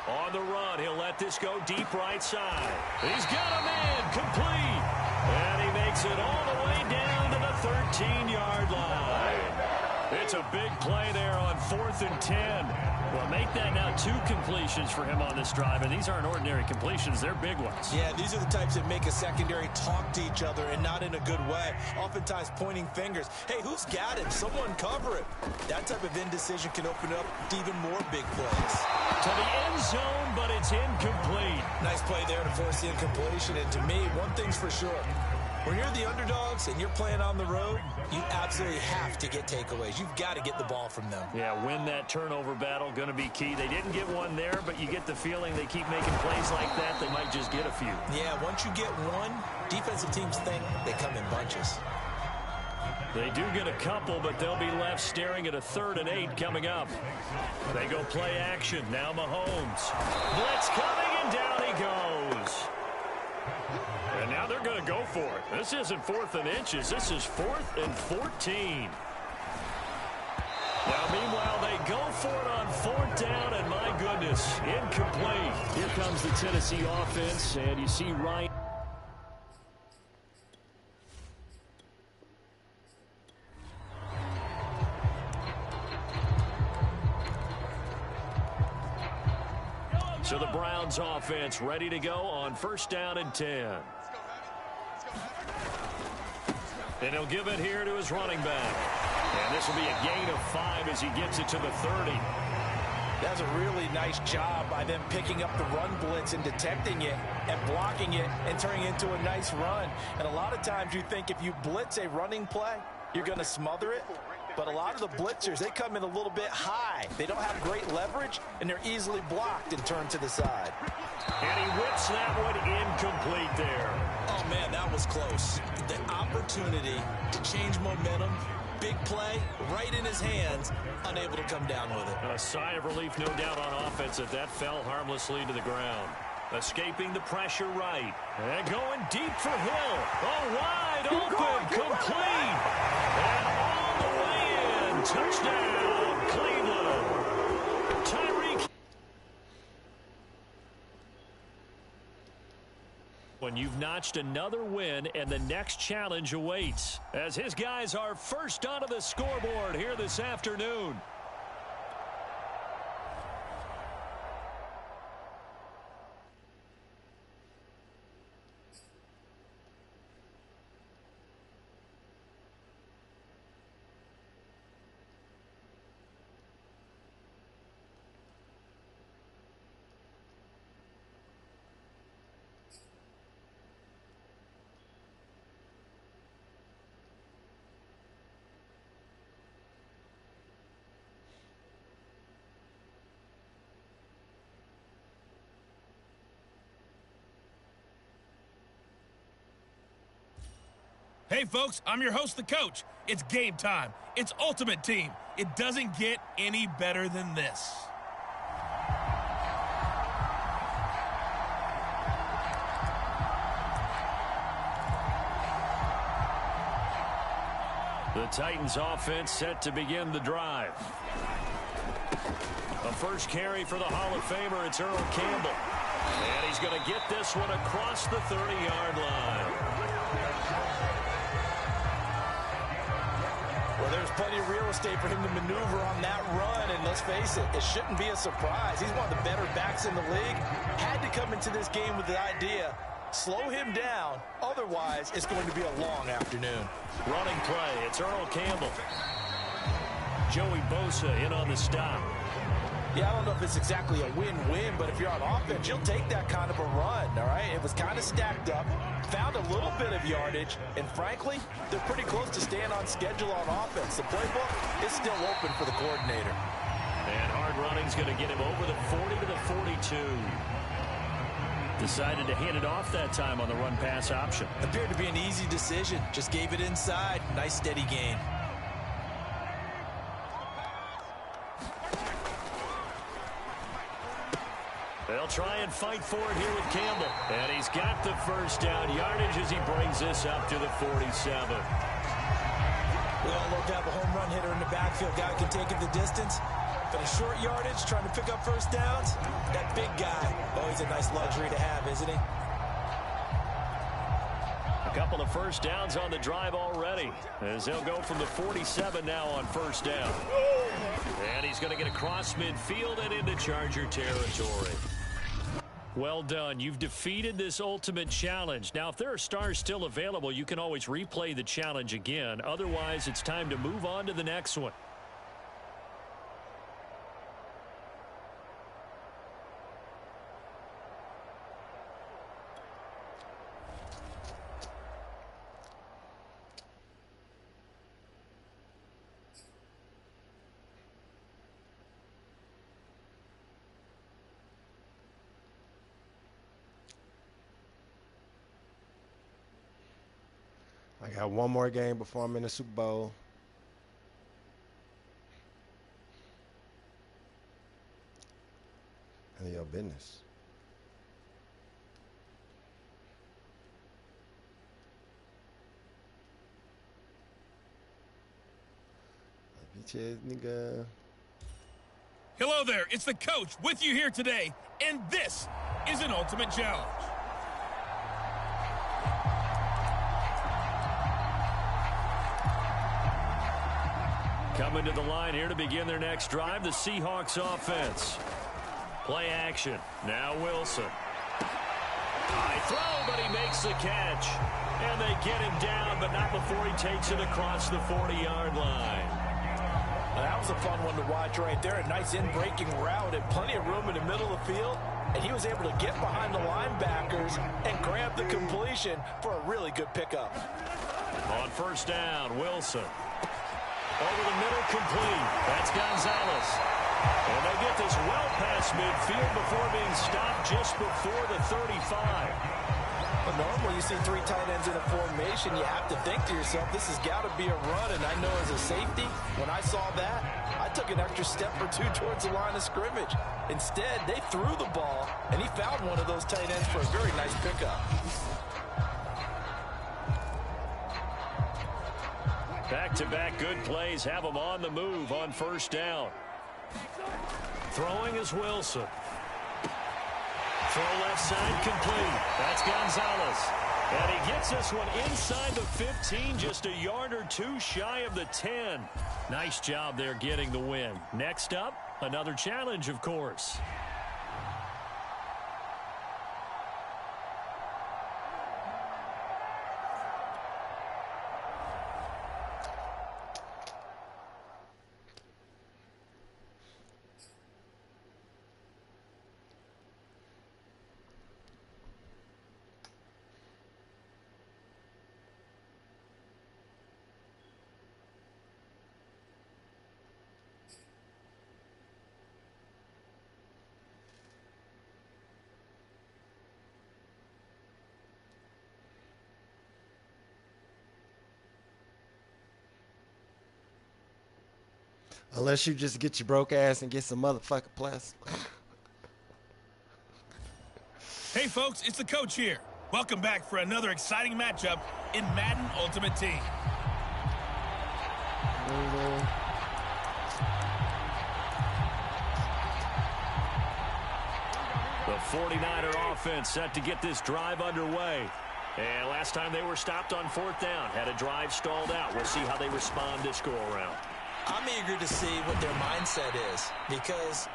On the run, he'll let this go deep right side. He's got a man complete. And he makes it all the way down to the 13-yard line. It's a big play there on 4th and 10. Well, make that now 2 completions for him on this drive, and these aren't ordinary completions. They're big ones. Yeah, these are the types that make a secondary talk to each other, and not in a good way. Oftentimes pointing fingers. Hey, who's got him? Someone cover it. That type of indecision can open up to even more big plays. To the end zone, but it's incomplete. Nice play there to force the incompletion, and to me, one thing's for sure. When you're the underdogs and you're playing on the road, you absolutely have to get takeaways. You've got to get the ball from them. Yeah, win that turnover battle, going to be key. They didn't get one there, but you get the feeling they keep making plays like that, they might just get a few. Yeah, once you get one, defensive teams think they come in bunches. They do get a couple, but they'll be left staring at a 3rd and 8 coming up. They go play action. Now Mahomes. Blitz coming, and down he goes. And now they're going to go for it. This isn't 4th and inches. This is 4th and 14. Now, meanwhile, they go for it on 4th down, and my goodness, incomplete. Here comes the Tennessee offense, and you see Ryan. So the Browns offense ready to go on 1st down and 10. And he'll give it here to his running back. And this will be a gain of 5 as he gets it to the 30. That's a really nice job by them picking up the run blitz and detecting it and blocking it and turning it into a nice run. And a lot of times you think if you blitz a running play, you're going to smother it. But a lot of the blitzers, they come in a little bit high. They don't have great leverage, and they're easily blocked and turned to the side. And he whips that one incomplete there. Oh, man, that was close. The opportunity to change momentum, big play, right in his hands, unable to come down with it. A sigh of relief, no doubt, on offense that fell harmlessly to the ground. Escaping the pressure right. And going deep for Hill. Oh, wide open, complete. And all the way in. Touchdown, Cleveland. Tyreek. When you've notched another win, and the next challenge awaits, as his guys are first onto the scoreboard here this afternoon. Hey, folks, I'm your host, the coach. It's game time. It's Ultimate Team. It doesn't get any better than this. The Titans offense set to begin the drive. A first carry for the Hall of Famer, it's Earl Campbell. And he's going to get this one across the 30-yard line. Well, there's plenty of real estate for him to maneuver on that run, and let's face it, it shouldn't be a surprise. He's one of the better backs in the league. Had to come into this game with the idea, slow him down, otherwise it's going to be a long afternoon. Running play, it's Earl Campbell. Joey Bosa in on the stop. Yeah, I don't know if it's exactly a win-win, but if you're on offense, you'll take that kind of a run, all right? It was kind of stacked up, found a little bit of yardage, and frankly, they're pretty close to staying on schedule on offense. The playbook is still open for the coordinator. And hard running's going to get him over the 40 to the 42. Decided to hand it off that time on the run-pass option. Appeared to be an easy decision. Just gave it inside. Nice steady gain. They'll try and fight for it here with Campbell. And he's got the first down yardage as he brings this up to the 47. We all love to have a home run hitter in the backfield. Guy can take it the distance. But a short yardage, trying to pick up first downs, that big guy, always a nice luxury to have, isn't he? A couple of first downs on the drive already, as they'll go from the 47 now on first down. And he's going to get across midfield and into Charger territory. Well done. You've defeated this ultimate challenge. Now, if there are stars still available, you can always replay the challenge again. Otherwise, it's time to move on to the next one. I got one more game before I'm in the Super Bowl. And your business. Bitch ass nigga. Hello there, it's the coach with you here today, and this is an Ultimate Challenge. Coming to the line here to begin their next drive, the Seahawks offense. Play action. Now Wilson. High throw, but he makes the catch. And they get him down, but not before he takes it across the 40-yard line. Well, that was a fun one to watch right there. A nice in-breaking route and plenty of room in the middle of the field. And he was able to get behind the linebackers and grab the completion for a really good pickup. On first down, Wilson. Over the middle, complete. That's Gonzalez. And they get this well past midfield before being stopped just before the 35. But normally you see three tight ends in a formation, you have to think to yourself, this has got to be a run. And I know as a safety, when I saw that, I took an extra step or two towards the line of scrimmage. Instead, they threw the ball, and he found one of those tight ends for a very nice pickup. Back-to-back good plays have him on the move on first down. Throwing is Wilson. Throw left side complete. That's Gonzalez. And he gets this one inside the 15, just a yard or two shy of the 10. Nice job there getting the win. Next up, another challenge, of course. Unless you just get your broke ass and get some motherfucking plus. Hey, folks, it's the coach here. Welcome back for another exciting matchup in Madden Ultimate Team. The 49er offense set to get this drive underway. And last time they were stopped on 4th down, had a drive stalled out. We'll see how they respond this go-around. I'm eager to see what their mindset is, because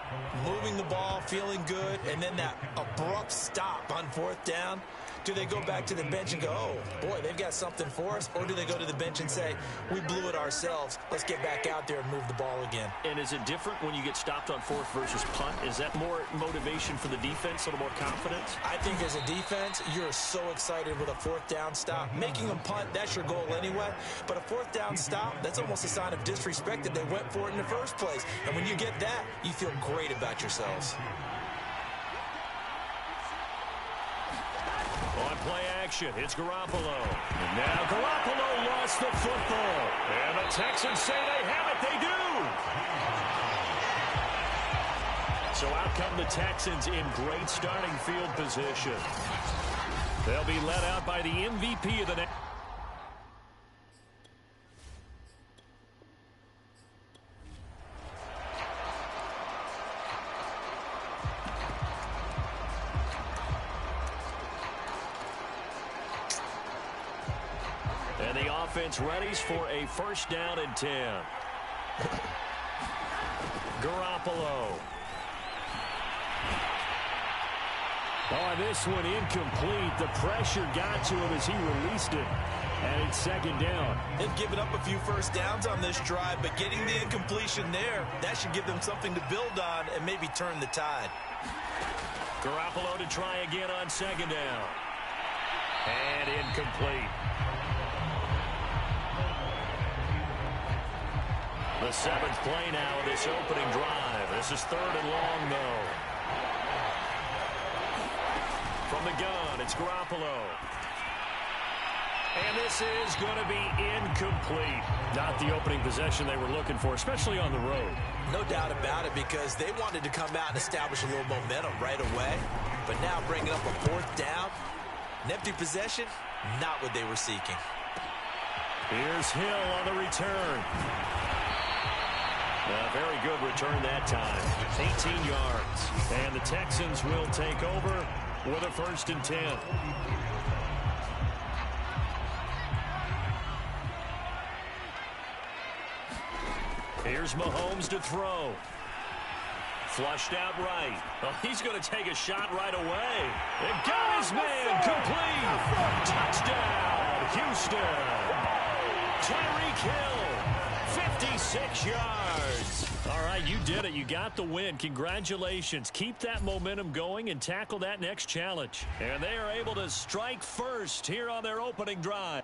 moving the ball, feeling good, and then that abrupt stop on 4th down, do they go back to the bench and go, oh, boy, they've got something for us? Or do they go to the bench and say, we blew it ourselves, let's get back out there and move the ball again? And is it different when you get stopped on 4th versus punt? Is that more motivation for the defense, a little more confidence? I think as a defense, you're so excited with a 4th down stop. Making them punt, that's your goal anyway. But a 4th down stop, that's almost a sign of disrespect that they went for it in the first place. And when you get that, you feel great about yourselves. On play action, it's Garoppolo. And now Garoppolo lost the football. And the Texans say they have it. They do. So out come the Texans in great starting field position. They'll be led out by the MVP of the next. And the offense readies for a 1st down and 10. Garoppolo. Oh, this one incomplete. The pressure got to him as he released it. And it's 2nd down. They've given up a few 1st downs on this drive, but getting the incompletion there, that should give them something to build on and maybe turn the tide. Garoppolo to try again on 2nd down. And incomplete. The 7th play now of this opening drive. This is 3rd and long, though. From the gun, it's Garoppolo. And this is going to be incomplete. Not the opening possession they were looking for, especially on the road. No doubt about it, because they wanted to come out and establish a little momentum right away. But now bringing up a 4th down, an empty possession, not what they were seeking. Here's Hill on the return. A very good return that time. 18 yards. And the Texans will take over with a 1st and 10. Here's Mahomes to throw. Flushed out right. Oh, he's going to take a shot right away. They got his man. Complete. Touchdown, Houston. Tyreek Hill, 56 yards. All right, you did it. You got the win. Congratulations. Keep that momentum going and tackle that next challenge. And they are able to strike first here on their opening drive.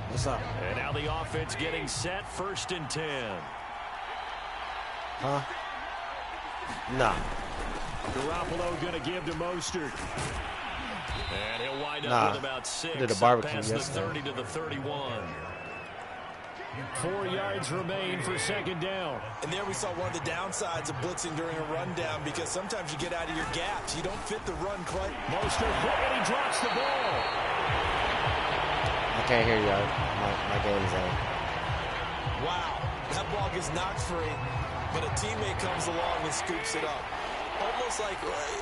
What's up? And now the offense getting set, 1st and 10. Huh? Nah. Garoppolo going to give to Mostert. And he'll wind up with about 6. Did a barbecue past the yesterday. 30 to the 31. 4 yards remain for 2nd down. And there we saw one of the downsides of blitzing during a rundown, because sometimes you get out of your gaps. You don't fit the run quite. Mostert, and he drops the ball. I can't hear y'all. My game is on. Wow, that ball gets knocked free, but a teammate comes along and scoops it up.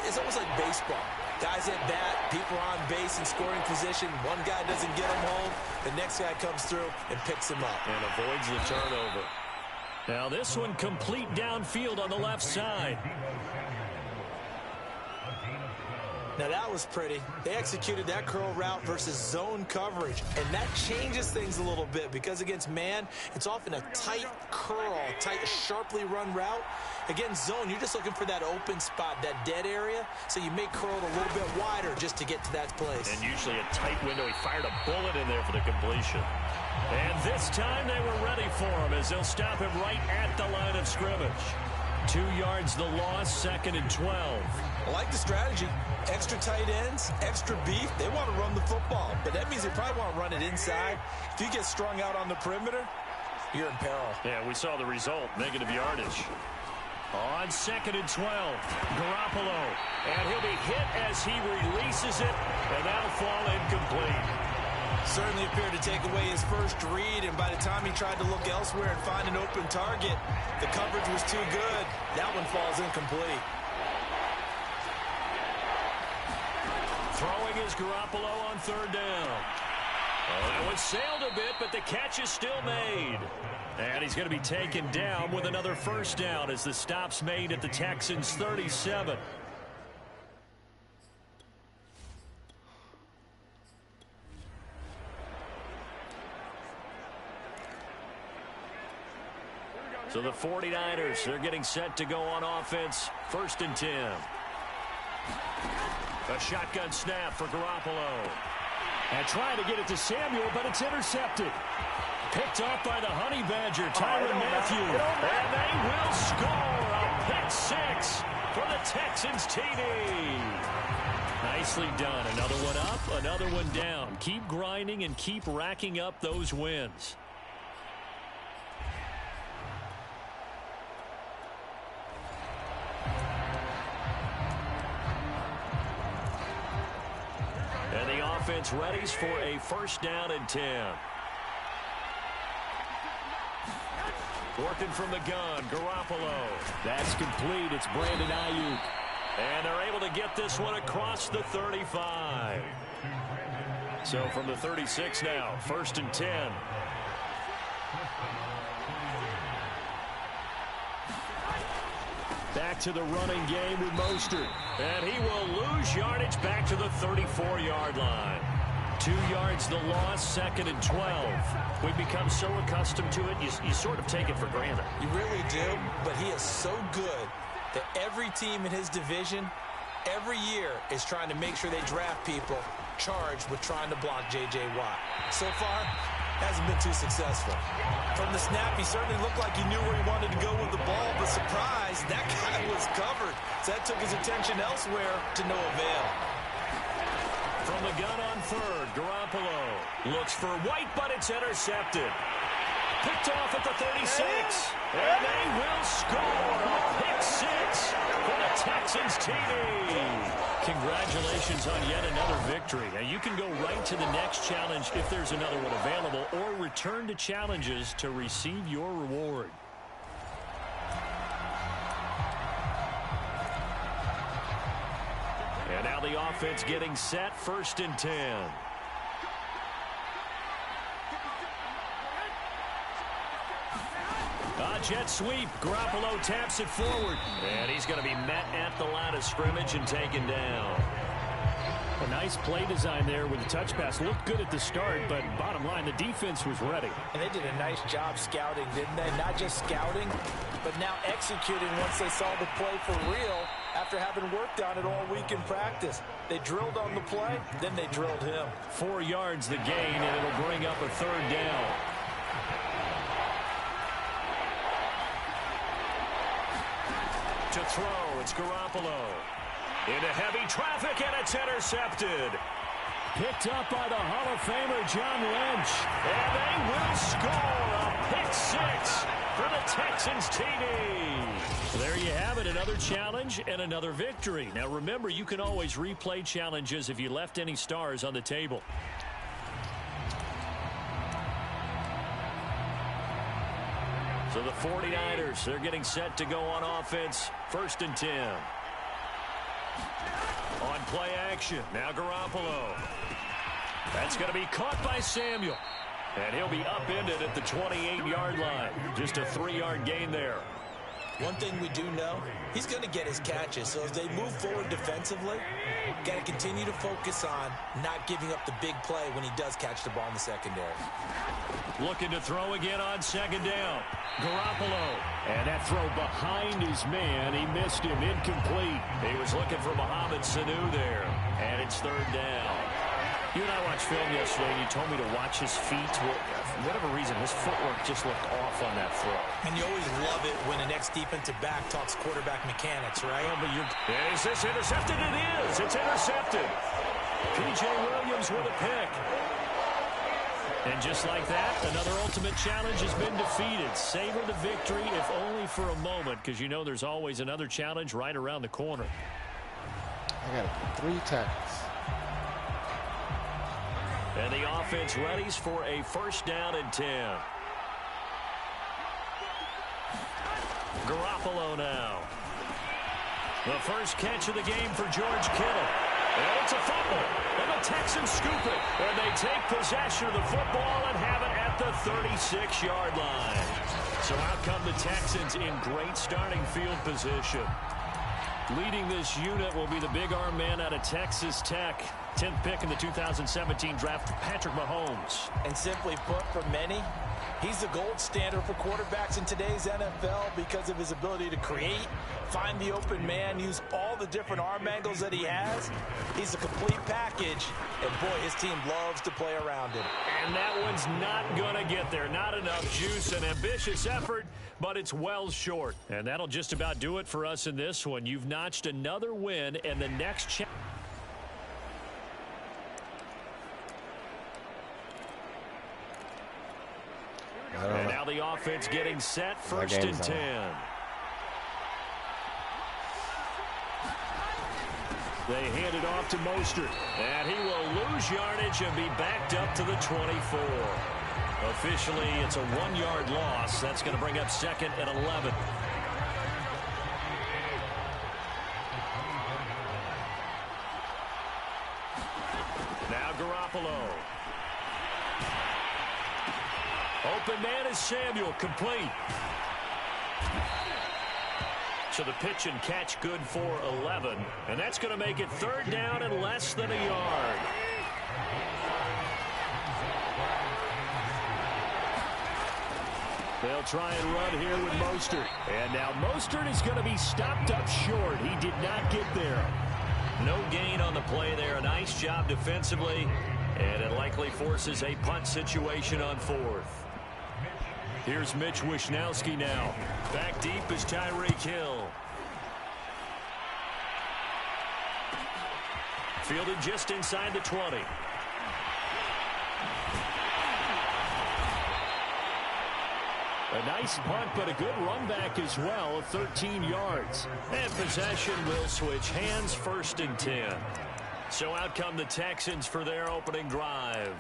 It's almost like baseball. Guys at bat, people are on base in scoring position. One guy doesn't get him home. The next guy comes through and picks him up. And avoids the turnover. Now this one complete downfield on the left side. Now that was pretty. They executed that curl route versus zone coverage, and that changes things a little bit, because against man, it's often a tight curl, tight, sharply run route. Against zone, you're just looking for that open spot, that dead area, so you may curl it a little bit wider just to get to that place. And usually a tight window. He fired a bullet in there for the completion. And this time they were ready for him, as they'll stop him right at the line of scrimmage. 2 yards the loss, 2nd and 12. I like the strategy. extra tight ends, extra beef. They want to run the football, but that means they probably want to run it inside. If you get strung out on the perimeter, you're in peril. Yeah, we saw the result, negative yardage. On 2nd and 12, Garoppolo. And he'll be hit as he releases it, and that'll fall incomplete. Certainly appeared to take away his first read, and by the time he tried to look elsewhere and find an open target, the coverage was too good. That one falls incomplete. Throwing is Garoppolo on 3rd down. Oh, that one sailed a bit, but the catch is still made. And he's going to be taken down with another 1st down as the stop's made at the Texans' 37. So the 49ers, they're getting set to go on offense. 1st and 10. A shotgun snap for Garoppolo. And trying to get it to Samuel, but it's intercepted. Picked off by the Honey Badger, Tyrann Mathieu. And they will score a pick 6 for the Texans TD. Nicely done. Another one up, another one down. Keep grinding and keep racking up those wins. And the offense readies for a 1st down and 10. Working from the gun, Garoppolo. That's complete. It's Brandon Ayuk. And they're able to get this one across the 35. So from the 36 now, 1st and 10. Back to the running game with Mostert. And he will lose yardage back to the 34-yard line. 2 yards the loss, 2nd and 12. We've become so accustomed to it, you sort of take it for granted. You really do, but he is so good that every team in his division, every year, is trying to make sure they draft people charged with trying to block J.J. Watt. So far, hasn't been too successful. From the snap, he certainly looked like he knew where he wanted to go with the ball, but surprise, that guy was covered. So that took his attention elsewhere to no avail. From the gun on 3rd, Garoppolo looks for White, but it's intercepted. Picked off at the 36. And they will score a pick 6 for the Texans TD. Congratulations on yet another victory. Now you can go right to the next challenge if there's another one available, or return to challenges to receive your reward. And now the offense getting set, 1st and 10. Jet sweep. Garoppolo taps it forward. And he's going to be met at the line of scrimmage and taken down. A nice play design there with the touch pass. Looked good at the start, but bottom line, the defense was ready. And they did a nice job scouting, didn't they? Not just scouting, but now executing once they saw the play for real after having worked on it all week in practice. They drilled on the play, then they drilled him. 4 yards the gain, and it'll bring up a 3rd down. To throw, it's Garoppolo. Into heavy traffic, and it's intercepted. Picked up by the Hall of Famer, John Lynch. And they will score a pick 6 for the Texans TD. There you have it, another challenge and another victory. Now remember, you can always replay challenges if you left any stars on the table. So the 49ers, they're getting set to go on offense. 1st and 10. On play action, now Garoppolo. That's going to be caught by Samuel. And he'll be upended at the 28-yard line. Just a 3-yard gain there. One thing we do know, he's going to get his catches. So as they move forward defensively, got to continue to focus on not giving up the big play when he does catch the ball in the secondary. Looking to throw again on 2nd down. Garoppolo. And that throw behind his man. He missed him. Incomplete. He was looking for Mohamed Sanu there. And it's 3rd down. You and I watched film yesterday, and you told me to watch his feet. Well, whatever reason, his footwork just looked off on that throw. And you always love it when the next defensive back talks quarterback mechanics, right? Well, but is this intercepted? It is. It's intercepted. P.J. Williams with a pick. And just like that, another ultimate challenge has been defeated. Savor the victory, if only for a moment, because you know there's always another challenge right around the corner. I got to put 3 tackles. And the offense readies for a first down and 10. Garoppolo now. The first catch of the game for George Kittle. And it's a fumble. And the Texans scoop it. And they take possession of the football and have it at the 36-yard line. So out come the Texans in great starting field position. Leading this unit will be the big arm man out of Texas Tech. 10th pick in the 2017 draft, Patrick Mahomes. And simply put, for many, he's the gold standard for quarterbacks in today's NFL because of his ability to create, find the open man, use all the different arm angles that he has. He's a complete package, and boy, his team loves to play around him. And that one's not going to get there. Not enough juice. An ambitious effort, but it's well short. And that'll just about do it for us in this one. You've notched another win, and the next challenge. And now the offense getting set, first and 10. They hand it off to Mostert, and he will lose yardage and be backed up to the 24. Officially, it's a 1-yard loss. That's going to bring up second and 11. Now Garoppolo. Open man is Samuel, complete. So the pitch and catch good for 11. And that's going to make it third down and less than a yard. They'll try and run here with Mostert. And now Mostert is going to be stopped up short. He did not get there. No gain on the play there. A nice job defensively. And it likely forces a punt situation on fourth. Here's Mitch Wishnowski now. Back deep is Tyreek Hill. Fielded just inside the 20. A nice punt, but a good run back as well of 13 yards. And possession will switch hands, first and 10. So out come the Texans for their opening drive.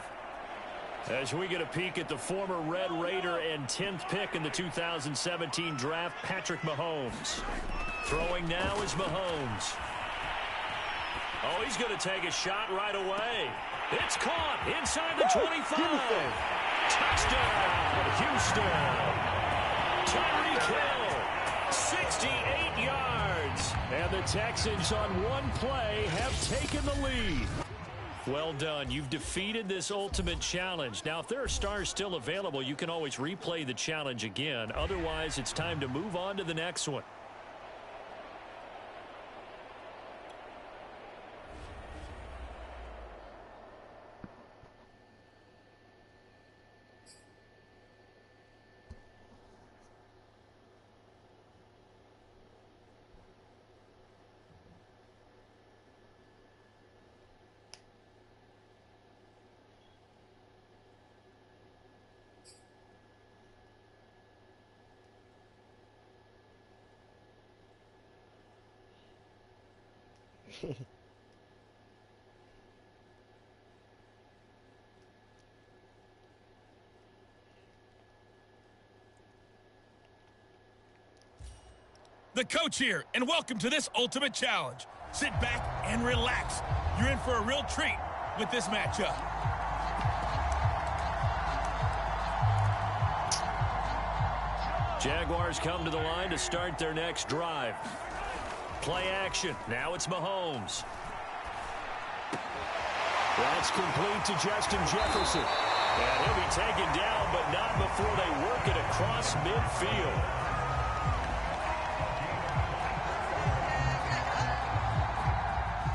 As we get a peek at the former Red Raider and 10th pick in the 2017 draft, Patrick Mahomes. Throwing now is Mahomes. Oh, he's going to take a shot right away. It's caught inside the 25. Touchdown, Houston. Tyreek Hill, 68 yards. And the Texans on one play have taken the lead. Well done. You've defeated this ultimate challenge. Now, if there are stars still available, you can always replay the challenge again. Otherwise, it's time to move on to the next one. The coach here, and welcome to this ultimate challenge. Sit back and relax. You're in for a real treat with this matchup. Jaguars come to the line to start their next drive. Play action. Now it's Mahomes. That's complete to Justin Jefferson. And he'll be taken down, but not before they work it across midfield.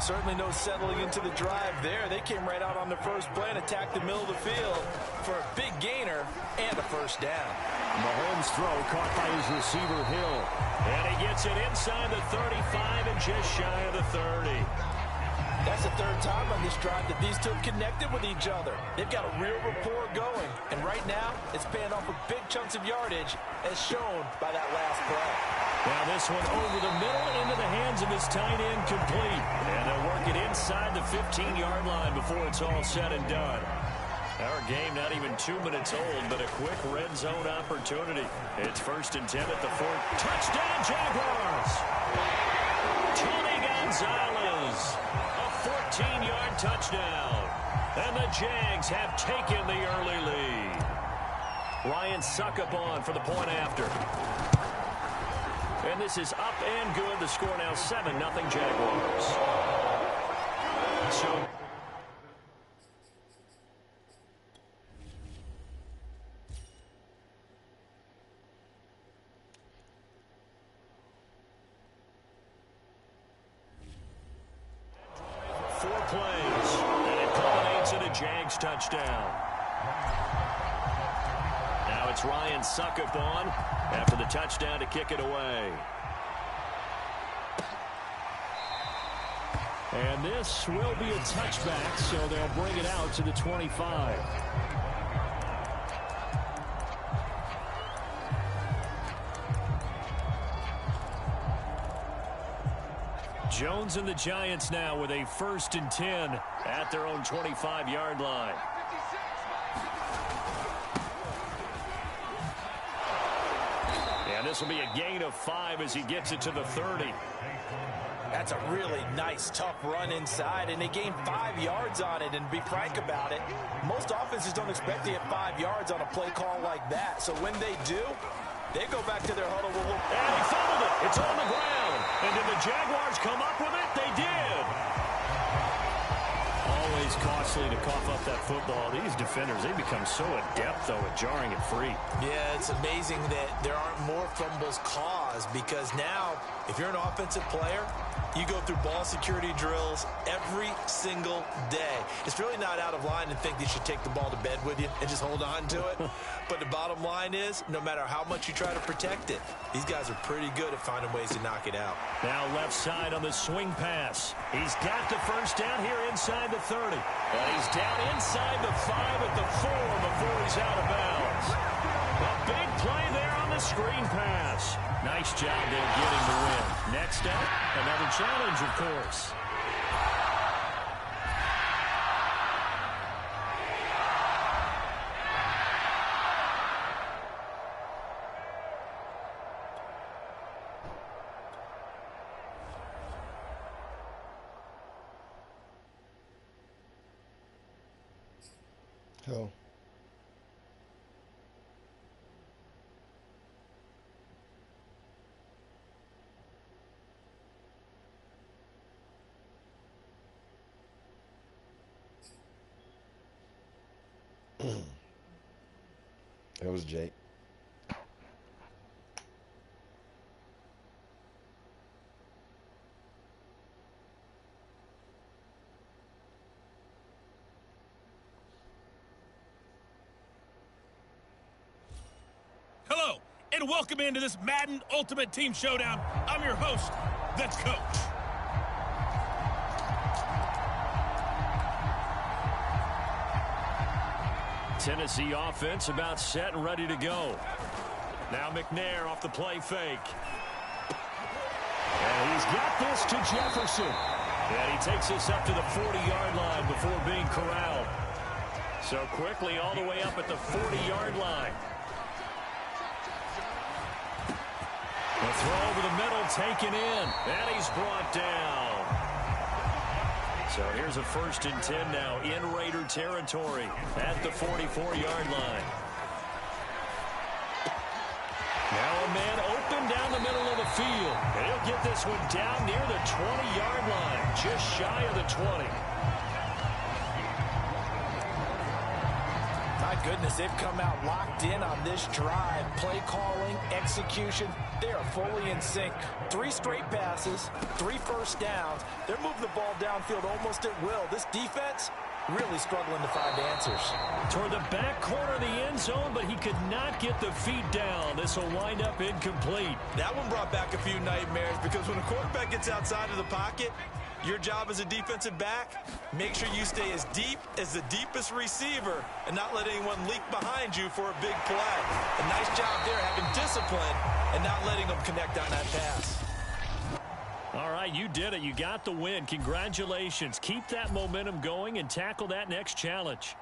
certainly no settling into the drive there. They came right out on the first play and attacked the middle of the field for a big gainer and a first down. Mahomes' throw caught by his receiver, Hill. And he gets it inside the 35 and just shy of the 30. That's the third time on this drive that these two have connected with each other. They've got a real rapport going. And right now, it's paying off with big chunks of yardage, as shown by that last play. Now this one over the middle into the hands of his tight end, complete. And they'll work it inside the 15-yard line before it's all said and done. Our game not even 2 minutes old, but a quick red zone opportunity. It's 1st and 10 at the 4. Touchdown, Jaguars! Tony Gonzalez, a 14-yard touchdown. And the Jags have taken the early lead. Ryan Suckup on for the point after. And this is up and good. The score now 7-0 Jaguars. So 4 plays, and it culminates in a Jags touchdown. Now it's Ryan Suckup on after the touchdown to kick it away. And this will be a touchback, so they'll bring it out to the 25. Jones and the Giants now with a 1st and 10 at their own 25-yard line. And this will be a gain of 5 as he gets it to the 30. That's a really nice, tough run inside, and they gained 5 yards on it. And to be frank about it, most offenses don't expect to get 5 yards on a play call like that. So when they do, they go back to their huddle. And he fumbled it. It's on the ground. And did the Jaguars come up with it? They did. Always costly to cough up that football. These defenders, they become so adept, though, at jarring it free. Yeah, it's amazing that there aren't more fumbles caused, because now, if you're an offensive player, you go through ball security drills every single day. It's really not out of line to think you should take the ball to bed with you and just hold on to it. But the bottom line is, no matter how much you try to protect it, these guys are pretty good at finding ways to knock it out. Now left side on the swing pass. He's got the first down here inside the 30. And he's down inside the 5 at the 4 before he's out of bounds. A big play there on the screen pass. Nice job there getting the win. Next up, another challenge, of course. Cool. That was Jake. Hello, and welcome into this Madden Ultimate Team Showdown. I'm your host, the Coach. Tennessee offense about set and ready to go. Now McNair off the play fake. And he's got this to Jefferson. And he takes this up to the 40-yard line before being corralled. So quickly all the way up at the 40-yard line. The throw over the middle taken in. And he's brought down. So here's a 1st and 10 now in Raider territory at the 44-yard line. Now a man open down the middle of the field. And he'll get this one down near the 20-yard line, just shy of the 20. My goodness, they've come out locked in on this drive. Play calling, execution, they are fully in sync. 3 straight passes, 3 first downs. They're moving the ball downfield almost at will. This defense really struggling to find answers. Toward the back corner of the end zone, but he could not get the feet down. This will wind up incomplete. That one brought back a few nightmares because when a quarterback gets outside of the pocket, your job as a defensive back, make sure you stay as deep as the deepest receiver and not let anyone leak behind you for a big play. A nice job there having discipline and not letting them connect on that pass. All right, you did it. You got the win. Congratulations. Keep that momentum going and tackle that next challenge.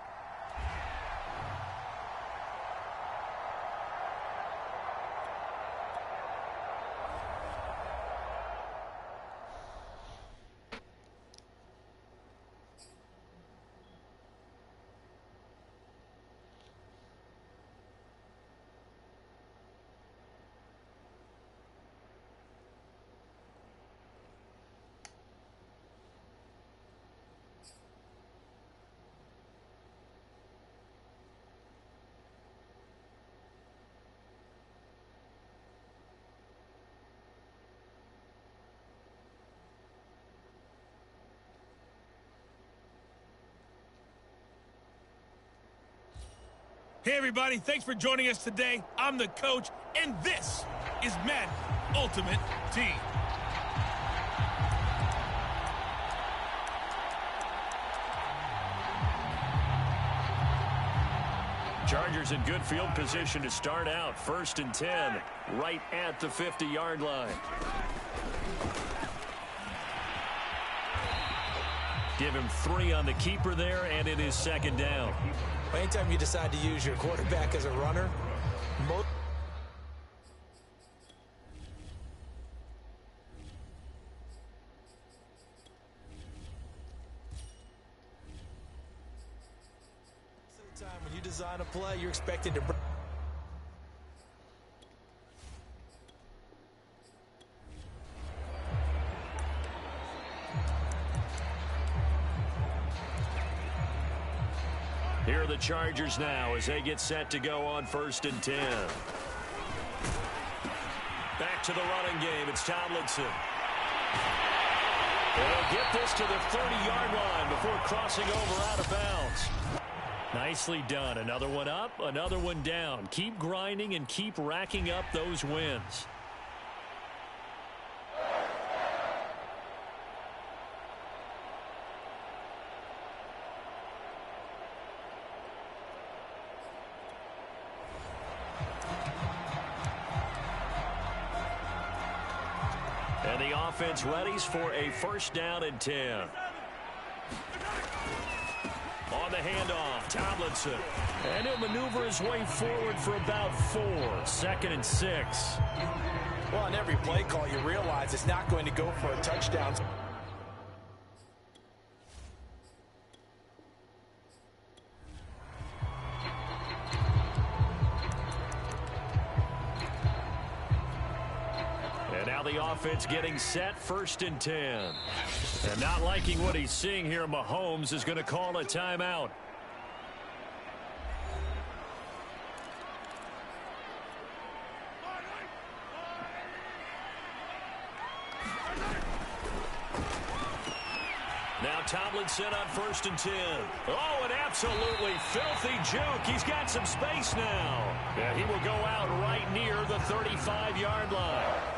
Hey, everybody. Thanks for joining us today. I'm the coach, and this is Madden Ultimate Team. Chargers in good field position to start out. 1st and 10, right at the 50-yard line. Give him 3 on the keeper there, and it is 2nd down. Anytime you decide to use your quarterback as a runner, when you design a play, you're expected to Here are the Chargers now as they get set to go on 1st and 10. Back to the running game. It's Tomlinson. They'll get this to the 30-yard line before crossing over out of bounds. Nicely done. Another one up, another one down. Keep grinding and keep racking up those wins. And the offense readies for a 1st down and 10. On the handoff, Tomlinson. And he'll maneuver his way forward for about 4. 2nd and 6. Well, on every play call, you realize it's not going to go for a touchdown. The offense getting set, 1st and 10. And not liking what he's seeing here, Mahomes is going to call a timeout. Now Tomlinson on 1st and 10. Oh, an absolutely filthy juke. He's got some space now. Yeah, he will go out right near the 35-yard line.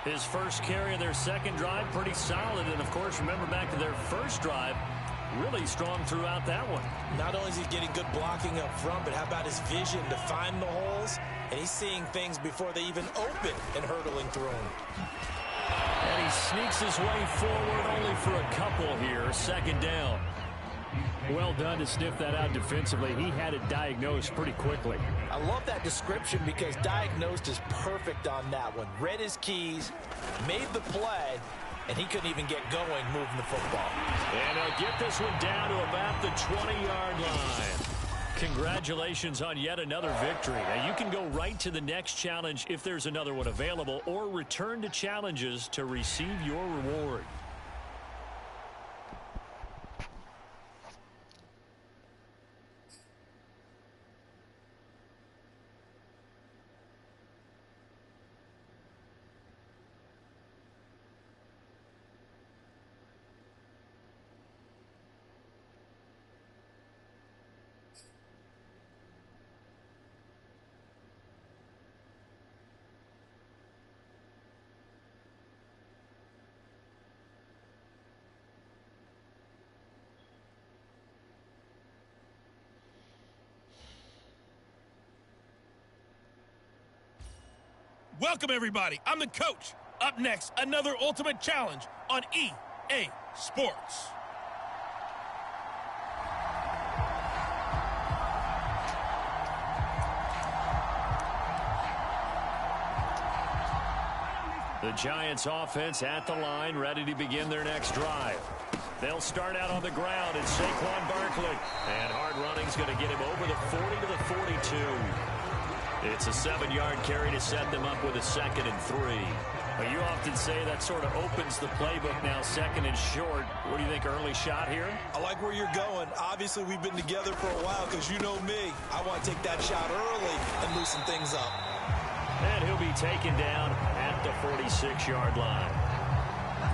His first carry of their 2nd drive, pretty solid. And, of course, remember back to their 1st drive, really strong throughout that one. Not only is he getting good blocking up front, but how about his vision to find the holes? And he's seeing things before they even open and hurtling through them. And he sneaks his way forward only for a couple here. 2nd down. Well done to sniff that out defensively. He had it diagnosed pretty quickly. I love that description because diagnosed is perfect on that one. Read his keys, made the play, and he couldn't even get going moving the football. And he'll get this one down to about the 20-yard line. Congratulations on yet another victory. Now, you can go right to the next challenge if there's another one available, or return to challenges to receive your reward. Welcome, everybody. I'm the coach. Up next, another Ultimate Challenge on EA Sports. The Giants offense at the line, ready to begin their next drive. They'll start out on the ground. It's Saquon Barkley. And hard running's going to get him over the 40 to the 42. It's a 7-yard carry to set them up with a 2nd and 3. Well, you often say that sort of opens the playbook now, 2nd and short. What do you think, early shot here? I like where you're going. Obviously, we've been together for a while because you know me. I want to take that shot early and loosen things up. And he'll be taken down at the 46-yard line.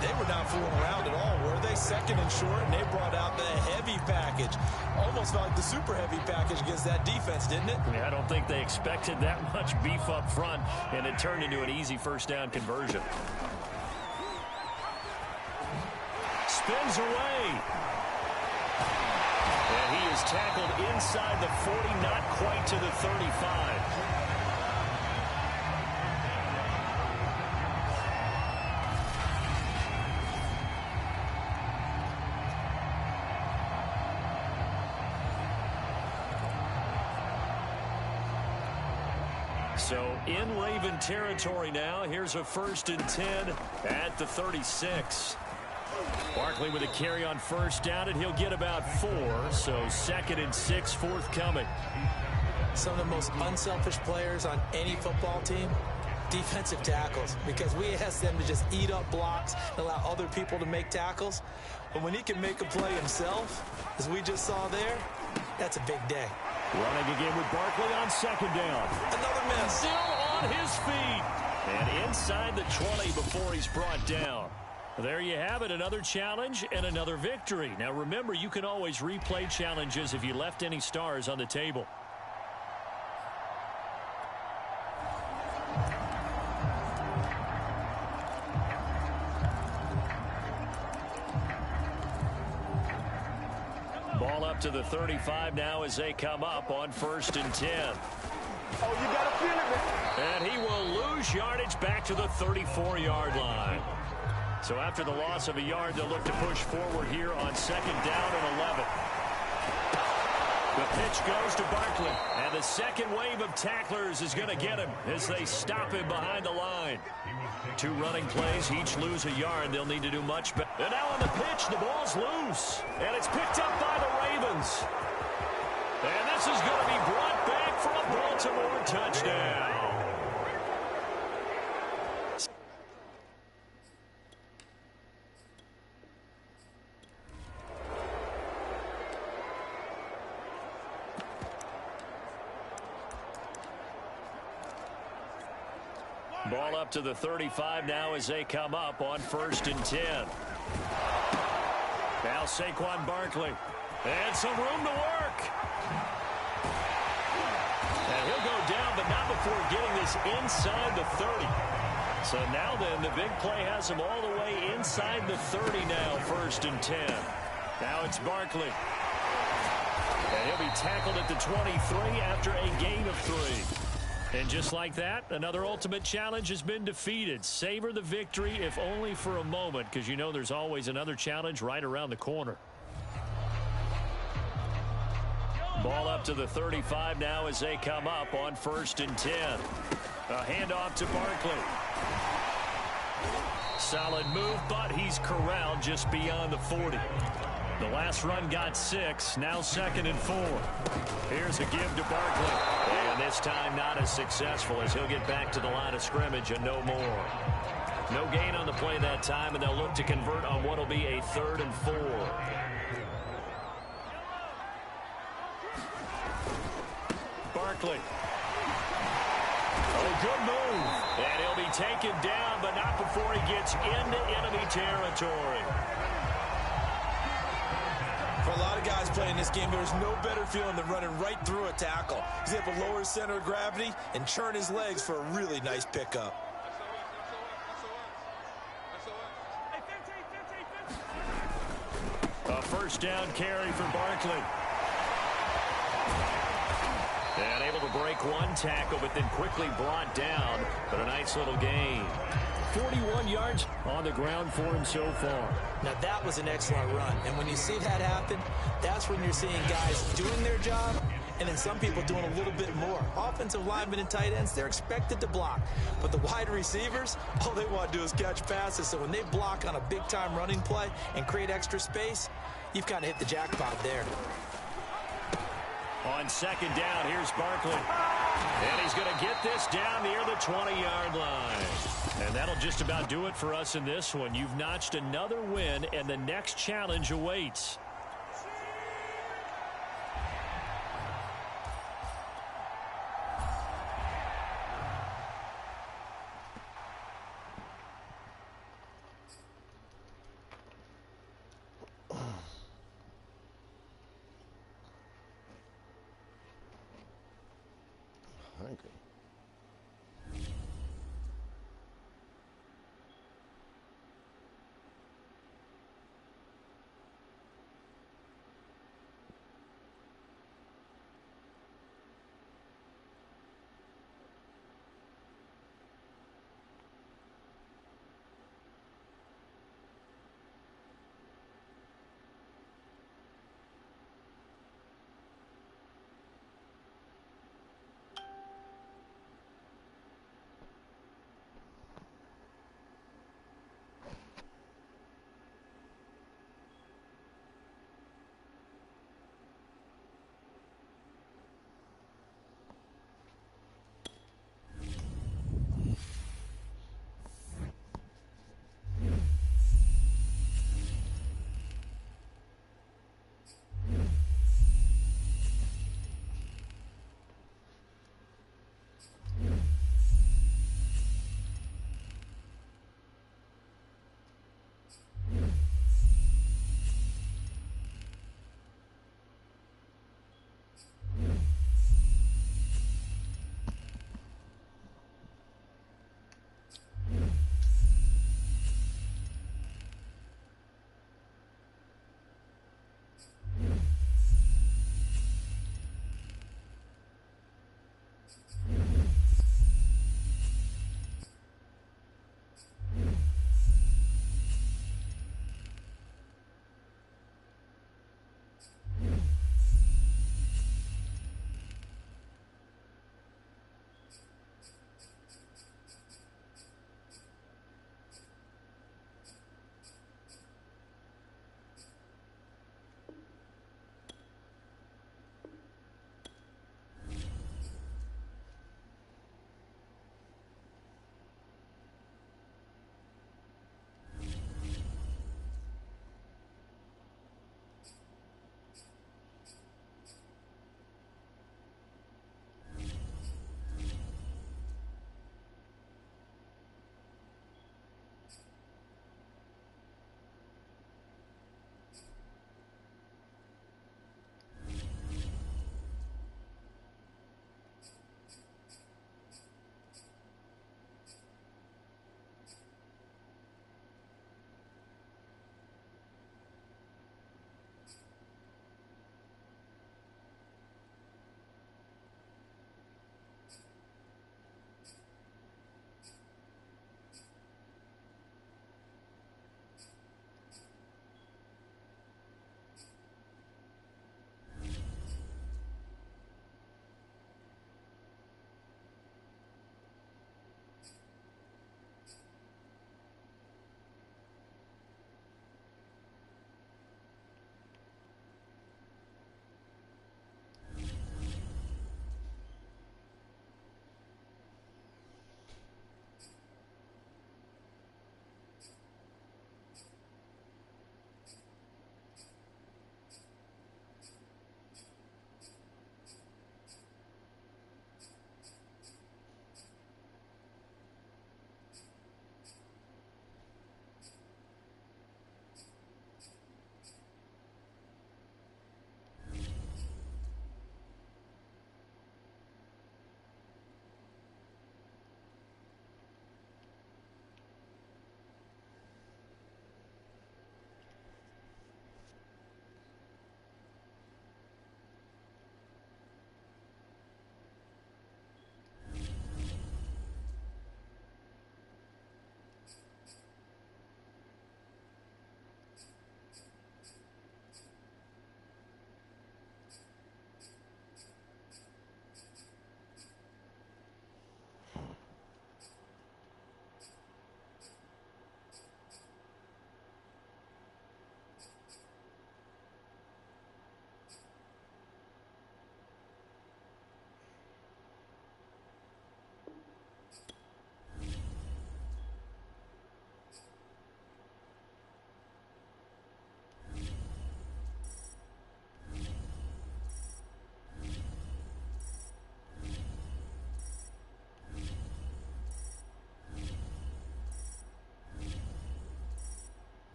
They were not fooling around at all, were they? 2nd and short, and they brought out the heavy package. Almost felt like the super heavy package against that defense, didn't it? Yeah, I don't think they expected that much beef up front, and it turned into an easy first down conversion. Spins away. And he is tackled inside the 40, not quite to the 35. So in Raven territory now. Here's a 1st and 10 at the 36. Barkley with a carry on 1st down, and he'll get about 4. So 2nd and 6 forthcoming. Some of the most unselfish players on any football team, defensive tackles, because we ask them to just eat up blocks and allow other people to make tackles. But when he can make a play himself, as we just saw there, that's a big day. Running again with Barkley on 2nd down. Another miss. Still on his feet. And inside the 20 before he's brought down. There you have it, another challenge and another victory. Now remember, you can always replay challenges if you left any stars on the table. Ball up to the 35 now as they come up on 1st and 10. Oh, you got to feel it, man. And he will lose yardage back to the 34-yard line. So after the loss of a yard, they'll look to push forward here on 2nd down and 11. The pitch goes to Barkley. And the second wave of tacklers is going to get him as they stop him behind the line. 2 running plays, each lose a yard. They'll need to do much better. And now on the pitch, the ball's loose. And it's picked up by the Ravens. And this is going to be brought back for a Baltimore touchdown. Ball up to the 35 now as they come up on 1st and 10. Now Saquon Barkley. And some room to work. And he'll go down, but not before getting this inside the 30. So now then, the big play has him all the way inside the 30 now, 1st and 10. Now it's Barkley. And he'll be tackled at the 23 after a gain of 3. And just like that, another ultimate challenge has been defeated. Savor the victory, if only for a moment, because you know there's always another challenge right around the corner. Ball up to the 35 now as they come up on 1st and 10. A handoff to Barkley. Solid move, but he's corralled just beyond the 40. The last run got 6, now 2nd and 4. Here's a give to Barkley. And this time not as successful as he'll get back to the line of scrimmage and no more. No gain on the play that time, and they'll look to convert on what will be a 3rd and 4. Barkley. Oh, good move. And he'll be taken down, but not before he gets into enemy territory. For a lot of guys playing this game, there's no better feeling than running right through a tackle. He's able to lower his center of gravity and churn his legs for a really nice pickup. A 1st down carry for Barkley. And able to break one tackle, but then quickly brought down. But a nice little gain. 41 yards on the ground for him so far. Now, that was an excellent run. And when you see that happen, that's when you're seeing guys doing their job, and then some people doing a little bit more. Offensive linemen and tight ends, they're expected to block. But the wide receivers, all they want to do is catch passes. So when they block on a big-time running play and create extra space, you've kind of hit the jackpot there. On second down, here's Barkley. And he's going to get this down near the 20-yard line. And that'll just about do it for us in this one. You've notched another win, and the next challenge awaits. Hungry.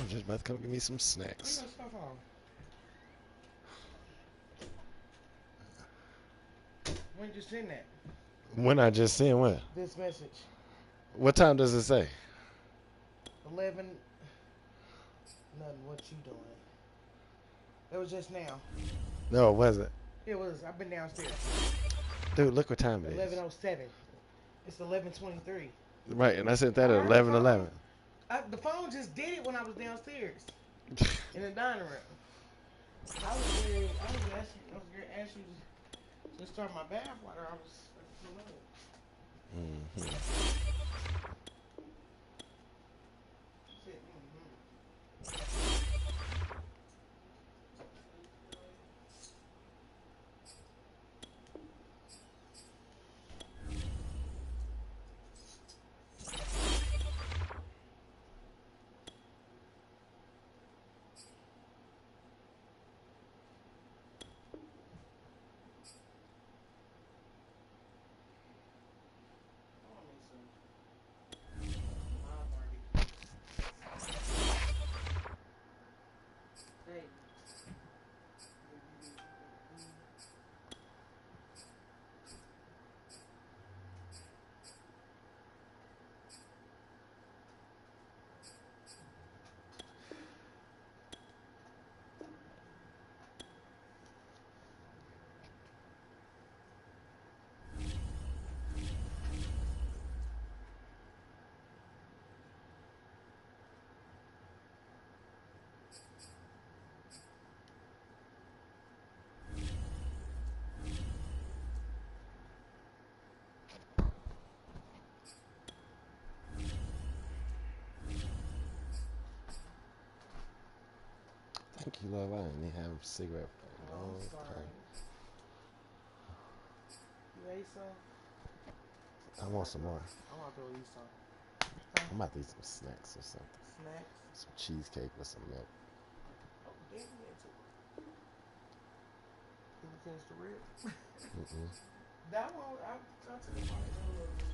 just about to come give me some snacks. When did you send that? When I just sent what? This message. What time does it say? 11. Nothing. What you doing? It was just now. No, it wasn't. It was. I've been downstairs. Dude, look what time it is. 11:07. It's 11:23. Right, and I sent that at 11:11. The phone just did it when I was downstairs in the dining room. I was going to ask you to start my bath water. I was Thank you, love. I didn't have a cigarette for a long time. You ate some? I want some more. I want to go eat some. I'm about to eat some snacks or something. Snacks? Some cheesecake with some milk. Oh, damn, you into it. Did you finish the rib? That one, I took it on a little bit.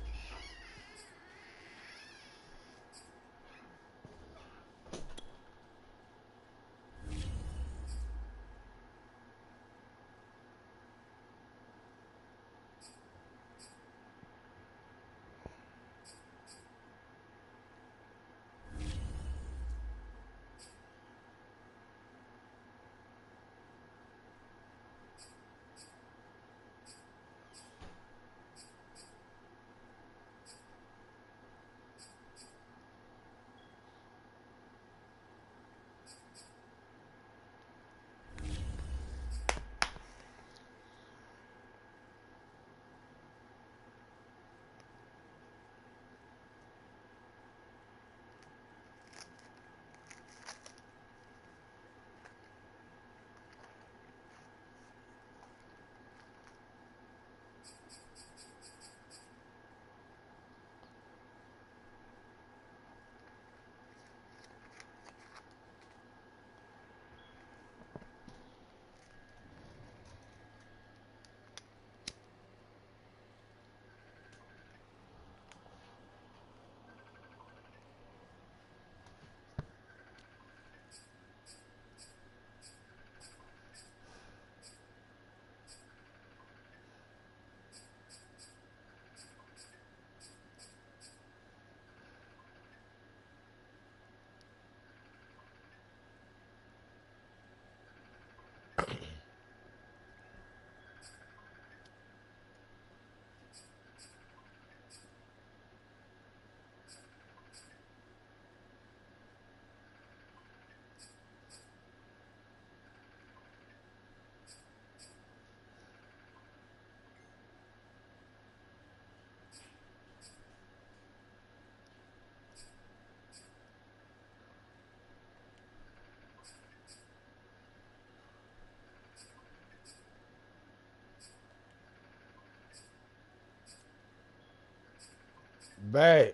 Babe.